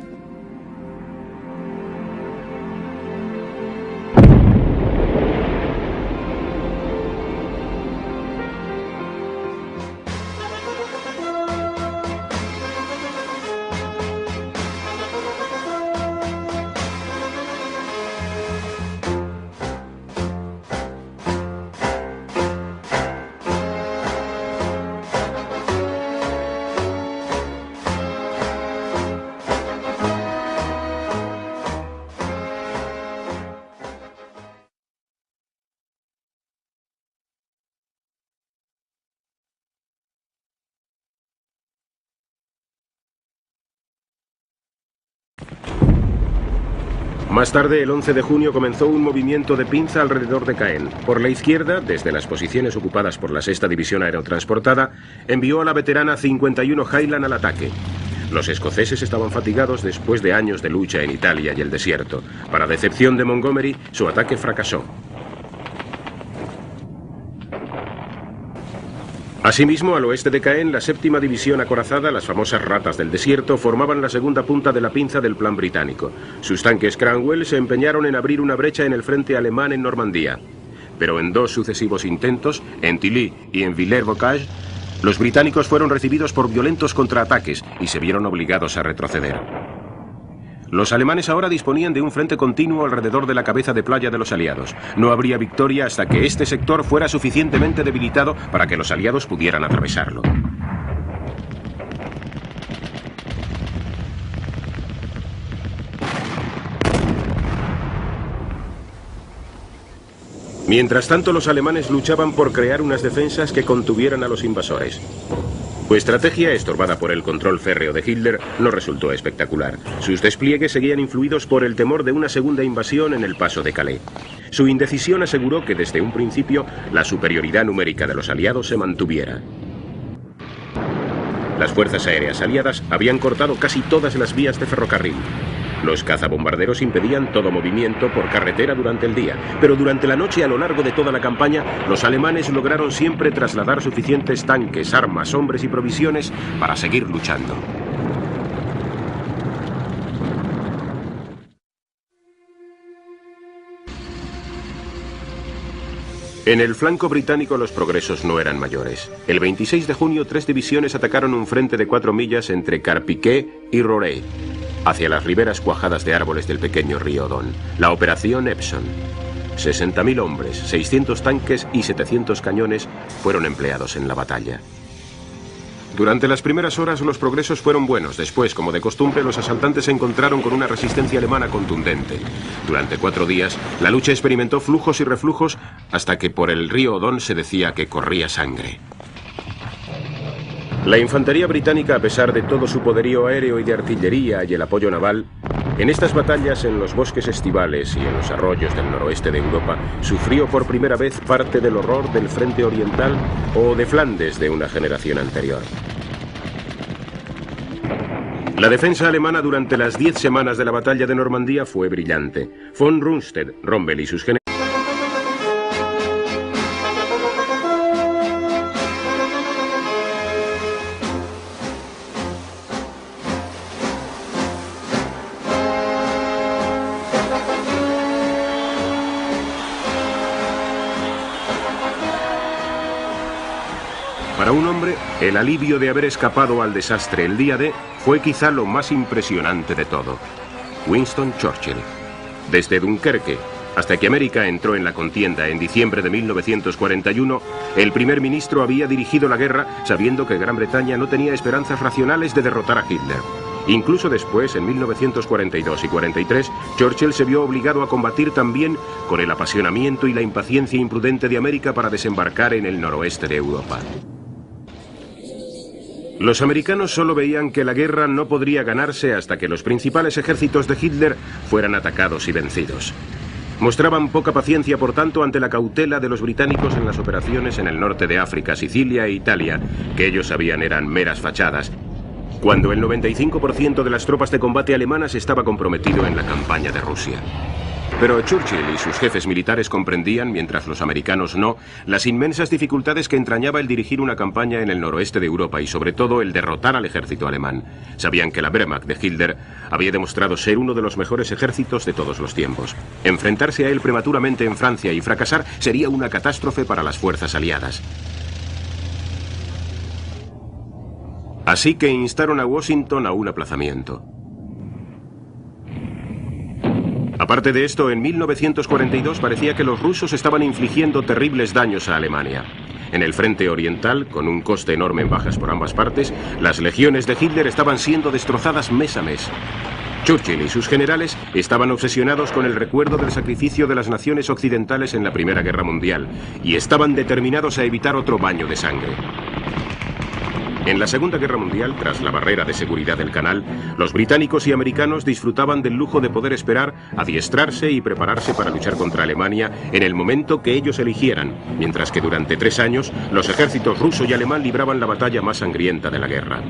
Más tarde, el 11 de junio, comenzó un movimiento de pinza alrededor de Caen. Por la izquierda, desde las posiciones ocupadas por la 6ª División Aerotransportada, envió a la veterana 51 Highland al ataque. Los escoceses estaban fatigados después de años de lucha en Italia y el desierto. Para decepción de Montgomery, su ataque fracasó. Asimismo, al oeste de Caen, la 7ª División acorazada, las famosas ratas del desierto, formaban la segunda punta de la pinza del plan británico. Sus tanques Cranwell se empeñaron en abrir una brecha en el frente alemán en Normandía. Pero en 2 sucesivos intentos, en Tilly y en Villers-Bocage, los británicos fueron recibidos por violentos contraataques y se vieron obligados a retroceder. Los alemanes ahora disponían de un frente continuo alrededor de la cabeza de playa de los aliados. No habría victoria hasta que este sector fuera suficientemente debilitado para que los aliados pudieran atravesarlo. Mientras tanto, los alemanes luchaban por crear unas defensas que contuvieran a los invasores. Su estrategia, estorbada por el control férreo de Hitler, no resultó espectacular. Sus despliegues seguían influidos por el temor de una segunda invasión en el paso de Calais. Su indecisión aseguró que desde un principio la superioridad numérica de los aliados se mantuviera. Las fuerzas aéreas aliadas habían cortado casi todas las vías de ferrocarril. Los cazabombarderos impedían todo movimiento por carretera durante el día, pero durante la noche, a lo largo de toda la campaña, los alemanes lograron siempre trasladar suficientes tanques, armas, hombres y provisiones para seguir luchando. En el flanco británico los progresos no eran mayores. El 26 de junio, 3 divisiones atacaron un frente de 4 millas entre Carpiquet y Roré, hacia las riberas cuajadas de árboles del pequeño río Don, la Operación Epsom. 60.000 hombres, 600 tanques y 700 cañones fueron empleados en la batalla. Durante las primeras horas los progresos fueron buenos. Después, como de costumbre, los asaltantes se encontraron con una resistencia alemana contundente. Durante 4 días, la lucha experimentó flujos y reflujos hasta que por el río Odón se decía que corría sangre. La infantería británica, a pesar de todo su poderío aéreo y de artillería y el apoyo naval, en estas batallas en los bosques estivales y en los arroyos del noroeste de Europa, sufrió por primera vez parte del horror del frente oriental o de Flandes de una generación anterior. La defensa alemana durante las 10 semanas de la batalla de Normandía fue brillante. Von Rundstedt, Rommel y sus generales Para un hombre, el alivio de haber escapado al desastre el día D fue quizá lo más impresionante de todo. Winston Churchill. Desde Dunkerque hasta que América entró en la contienda en diciembre de 1941, el primer ministro había dirigido la guerra sabiendo que Gran Bretaña no tenía esperanzas racionales de derrotar a Hitler. Incluso después, en 1942 y 43, Churchill se vio obligado a combatir también con el apasionamiento y la impaciencia imprudente de América para desembarcar en el noroeste de Europa. Los americanos solo veían que la guerra no podría ganarse hasta que los principales ejércitos de Hitler fueran atacados y vencidos. Mostraban poca paciencia, por tanto, ante la cautela de los británicos en las operaciones en el norte de África, Sicilia e Italia, que ellos sabían eran meras fachadas, cuando el 95% de las tropas de combate alemanas estaba comprometido en la campaña de Rusia. Pero Churchill y sus jefes militares comprendían, mientras los americanos no, las inmensas dificultades que entrañaba el dirigir una campaña en el noroeste de Europa y sobre todo el derrotar al ejército alemán. Sabían que la Wehrmacht de Hitler había demostrado ser uno de los mejores ejércitos de todos los tiempos. Enfrentarse a él prematuramente en Francia y fracasar sería una catástrofe para las fuerzas aliadas. Así que instaron a Washington a un aplazamiento. Aparte de esto, en 1942 parecía que los rusos estaban infligiendo terribles daños a Alemania. En el frente oriental, con un coste enorme en bajas por ambas partes, las legiones de Hitler estaban siendo destrozadas mes a mes. Churchill y sus generales estaban obsesionados con el recuerdo del sacrificio de las naciones occidentales en la Primera Guerra Mundial y estaban determinados a evitar otro baño de sangre. En la Segunda Guerra Mundial, tras la barrera de seguridad del canal, los británicos y americanos disfrutaban del lujo de poder esperar, adiestrarse y prepararse para luchar contra Alemania en el momento que ellos eligieran, mientras que durante 3 años los ejércitos ruso y alemán libraban la batalla más sangrienta de la guerra.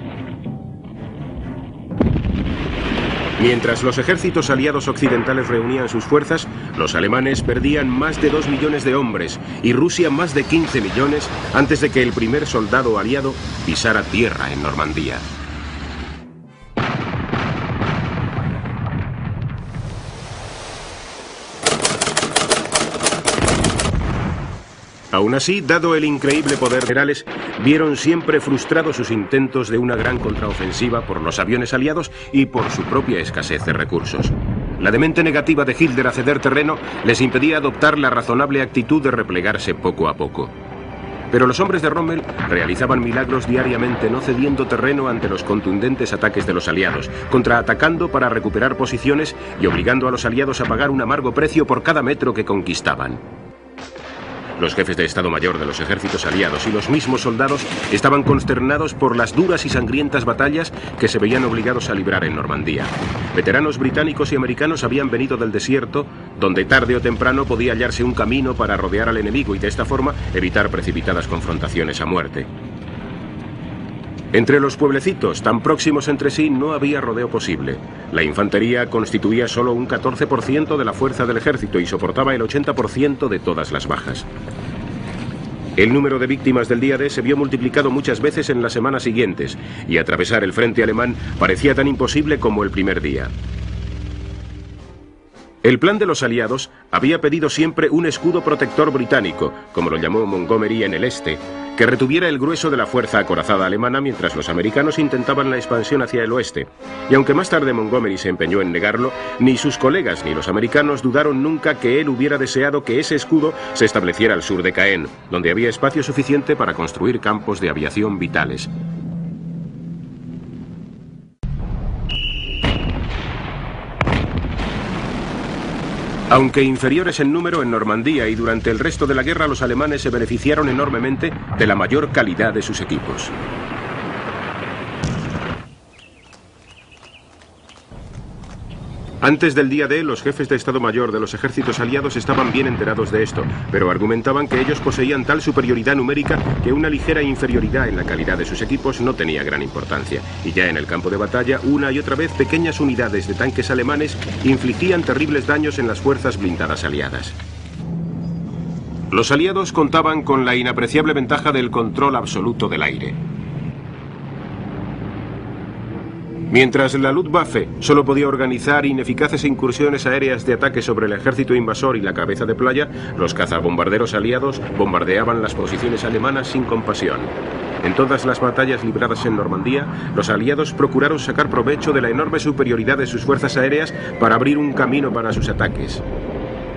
Mientras los ejércitos aliados occidentales reunían sus fuerzas, los alemanes perdían más de 2 millones de hombres y Rusia más de 15 millones antes de que el primer soldado aliado pisara tierra en Normandía. Aún así, dado el increíble poder, generales vieron siempre frustrados sus intentos de una gran contraofensiva por los aviones aliados y por su propia escasez de recursos. La demente negativa de Hitler a ceder terreno les impedía adoptar la razonable actitud de replegarse poco a poco. Pero los hombres de Rommel realizaban milagros diariamente, no cediendo terreno ante los contundentes ataques de los aliados, contraatacando para recuperar posiciones y obligando a los aliados a pagar un amargo precio por cada metro que conquistaban. Los jefes de Estado Mayor de los ejércitos aliados y los mismos soldados estaban consternados por las duras y sangrientas batallas que se veían obligados a librar en Normandía. Veteranos británicos y americanos habían venido del desierto, donde tarde o temprano podía hallarse un camino para rodear al enemigo y de esta forma evitar precipitadas confrontaciones a muerte. Entre los pueblecitos tan próximos entre sí no había rodeo posible. La infantería constituía solo un 14% de la fuerza del ejército y soportaba el 80% de todas las bajas. El número de víctimas del día D se vio multiplicado muchas veces en las semanas siguientes y atravesar el frente alemán parecía tan imposible como el primer día. El plan de los aliados había pedido siempre un escudo protector británico, como lo llamó Montgomery en el este, que retuviera el grueso de la fuerza acorazada alemana mientras los americanos intentaban la expansión hacia el oeste. Y aunque más tarde Montgomery se empeñó en negarlo, ni sus colegas ni los americanos dudaron nunca que él hubiera deseado que ese escudo se estableciera al sur de Caen, donde había espacio suficiente para construir campos de aviación vitales. Aunque inferiores en número en Normandía y durante el resto de la guerra, los alemanes se beneficiaron enormemente de la mayor calidad de sus equipos. Antes del día D, los jefes de Estado Mayor de los ejércitos aliados estaban bien enterados de esto, pero argumentaban que ellos poseían tal superioridad numérica que una ligera inferioridad en la calidad de sus equipos no tenía gran importancia. Y ya en el campo de batalla, una y otra vez, pequeñas unidades de tanques alemanes infligían terribles daños en las fuerzas blindadas aliadas. Los aliados contaban con la inapreciable ventaja del control absoluto del aire. Mientras la Luftwaffe solo podía organizar ineficaces incursiones aéreas de ataque sobre el ejército invasor y la cabeza de playa, los cazabombarderos aliados bombardeaban las posiciones alemanas sin compasión. En todas las batallas libradas en Normandía, los aliados procuraron sacar provecho de la enorme superioridad de sus fuerzas aéreas para abrir un camino para sus ataques.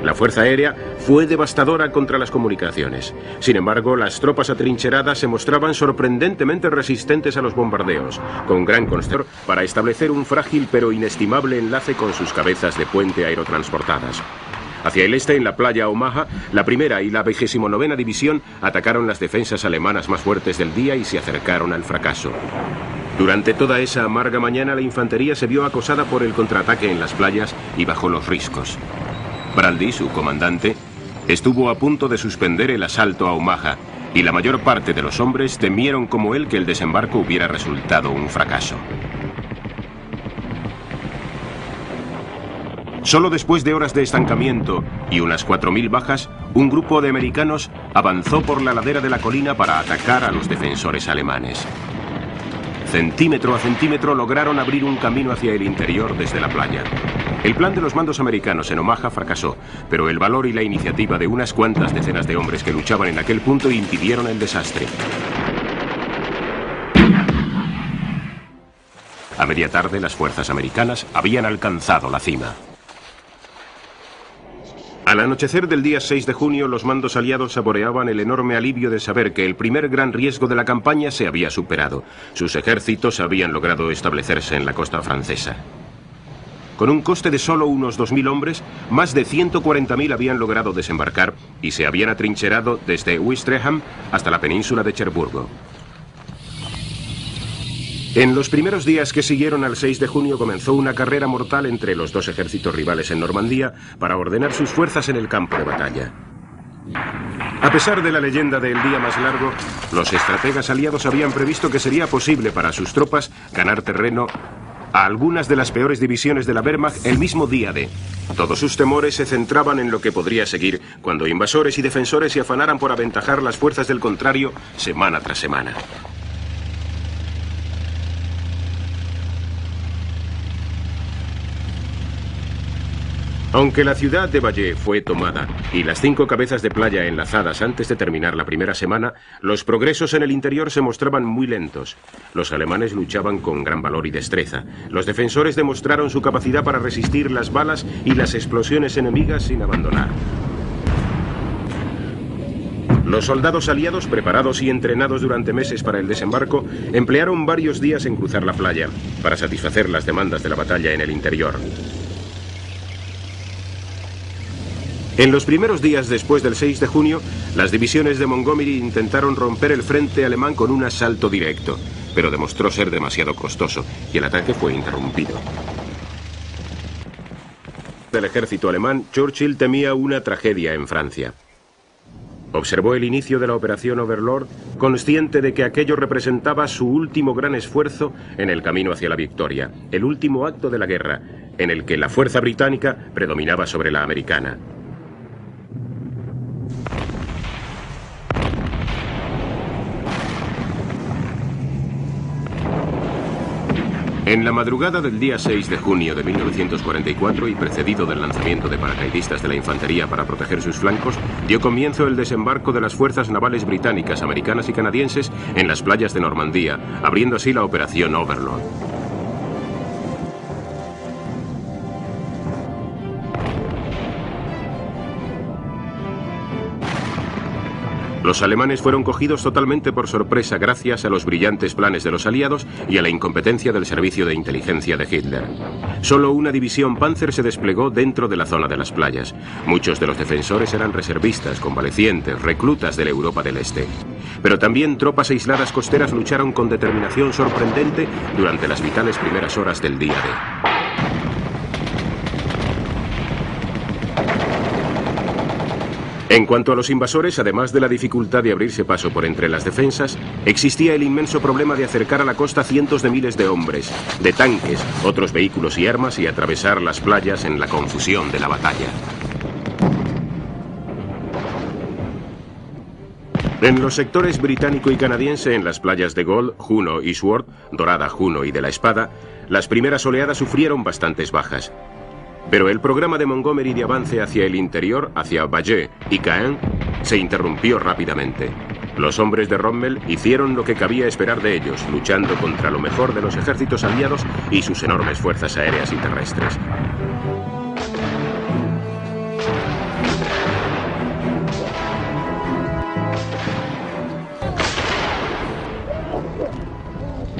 La fuerza aérea fue devastadora contra las comunicaciones. Sin embargo, las tropas atrincheradas se mostraban sorprendentemente resistentes a los bombardeos, con gran consternación para establecer un frágil pero inestimable enlace con sus cabezas de puente aerotransportadas. Hacia el este, en la playa Omaha, la primera y la 29ª división atacaron las defensas alemanas más fuertes del día y se acercaron al fracaso. Durante toda esa amarga mañana, la infantería se vio acosada por el contraataque en las playas y bajo los riscos. Bradley, su comandante, estuvo a punto de suspender el asalto a Omaha, y la mayor parte de los hombres temieron como él que el desembarco hubiera resultado un fracaso. Solo después de horas de estancamiento y unas 4.000 bajas, un grupo de americanos avanzó por la ladera de la colina para atacar a los defensores alemanes. Centímetro a centímetro lograron abrir un camino hacia el interior desde la playa. El plan de los mandos americanos en Omaha fracasó, pero el valor y la iniciativa de unas cuantas decenas de hombres que luchaban en aquel punto impidieron el desastre. A media tarde, las fuerzas americanas habían alcanzado la cima. Al anochecer del día 6 de junio, los mandos aliados saboreaban el enorme alivio de saber que el primer gran riesgo de la campaña se había superado. Sus ejércitos habían logrado establecerse en la costa francesa. Con un coste de solo unos 2.000 hombres, más de 140.000 habían logrado desembarcar y se habían atrincherado desde Ouistreham hasta la península de Cherburgo. En los primeros días que siguieron al 6 de junio comenzó una carrera mortal entre los dos ejércitos rivales en Normandía para ordenar sus fuerzas en el campo de batalla. A pesar de la leyenda del día más largo, los estrategas aliados habían previsto que sería posible para sus tropas ganar terreno a algunas de las peores divisiones de la Wehrmacht el mismo día D. Todos sus temores se centraban en lo que podría seguir cuando invasores y defensores se afanaran por aventajar las fuerzas del contrario semana tras semana. Aunque la ciudad de Valle fue tomada y las 5 cabezas de playa enlazadas antes de terminar la primera semana, los progresos en el interior se mostraban muy lentos. Los alemanes luchaban con gran valor y destreza. Los defensores demostraron su capacidad para resistir las balas y las explosiones enemigas sin abandonar. Los soldados aliados, preparados y entrenados durante meses para el desembarco, emplearon varios días en cruzar la playa para satisfacer las demandas de la batalla en el interior. En los primeros días después del 6 de junio, las divisiones de Montgomery intentaron romper el frente alemán con un asalto directo, pero demostró ser demasiado costoso y el ataque fue interrumpido. Del ejército alemán, Churchill temía una tragedia en Francia. Observó el inicio de la operación Overlord, consciente de que aquello representaba su último gran esfuerzo en el camino hacia la victoria, el último acto de la guerra, en el que la fuerza británica predominaba sobre la americana. En la madrugada del día 6 de junio de 1944 y precedido del lanzamiento de paracaidistas de la infantería para proteger sus flancos, dio comienzo el desembarco de las fuerzas navales británicas, americanas y canadienses en las playas de Normandía, abriendo así la operación Overlord. Los alemanes fueron cogidos totalmente por sorpresa gracias a los brillantes planes de los aliados y a la incompetencia del servicio de inteligencia de Hitler. Solo una división Panzer se desplegó dentro de la zona de las playas. Muchos de los defensores eran reservistas, convalecientes, reclutas de la Europa del Este. Pero también tropas aisladas costeras lucharon con determinación sorprendente durante las vitales primeras horas del día D. En cuanto a los invasores, además de la dificultad de abrirse paso por entre las defensas, existía el inmenso problema de acercar a la costa cientos de miles de hombres, de tanques, otros vehículos y armas y atravesar las playas en la confusión de la batalla. En los sectores británico y canadiense, en las playas de Gold, Juno y Sword, Dorada, Juno y de la Espada, las primeras oleadas sufrieron bastantes bajas. Pero el programa de Montgomery de avance hacia el interior, hacia Bailleul y Caen, se interrumpió rápidamente. Los hombres de Rommel hicieron lo que cabía esperar de ellos, luchando contra lo mejor de los ejércitos aliados y sus enormes fuerzas aéreas y terrestres.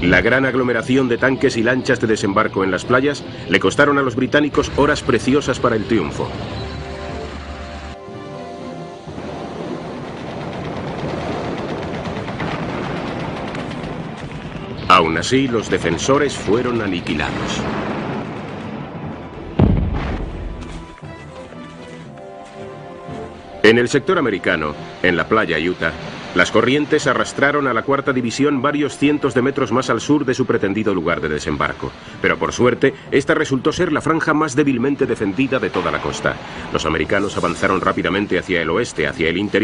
La gran aglomeración de tanques y lanchas de desembarco en las playas le costaron a los británicos horas preciosas para el triunfo. Aún así, los defensores fueron aniquilados. En el sector americano, en la playa Utah, las corrientes arrastraron a la cuarta división varios cientos de metros más al sur de su pretendido lugar de desembarco. Pero por suerte, esta resultó ser la franja más débilmente defendida de toda la costa. Los americanos avanzaron rápidamente hacia el oeste, hacia el interior.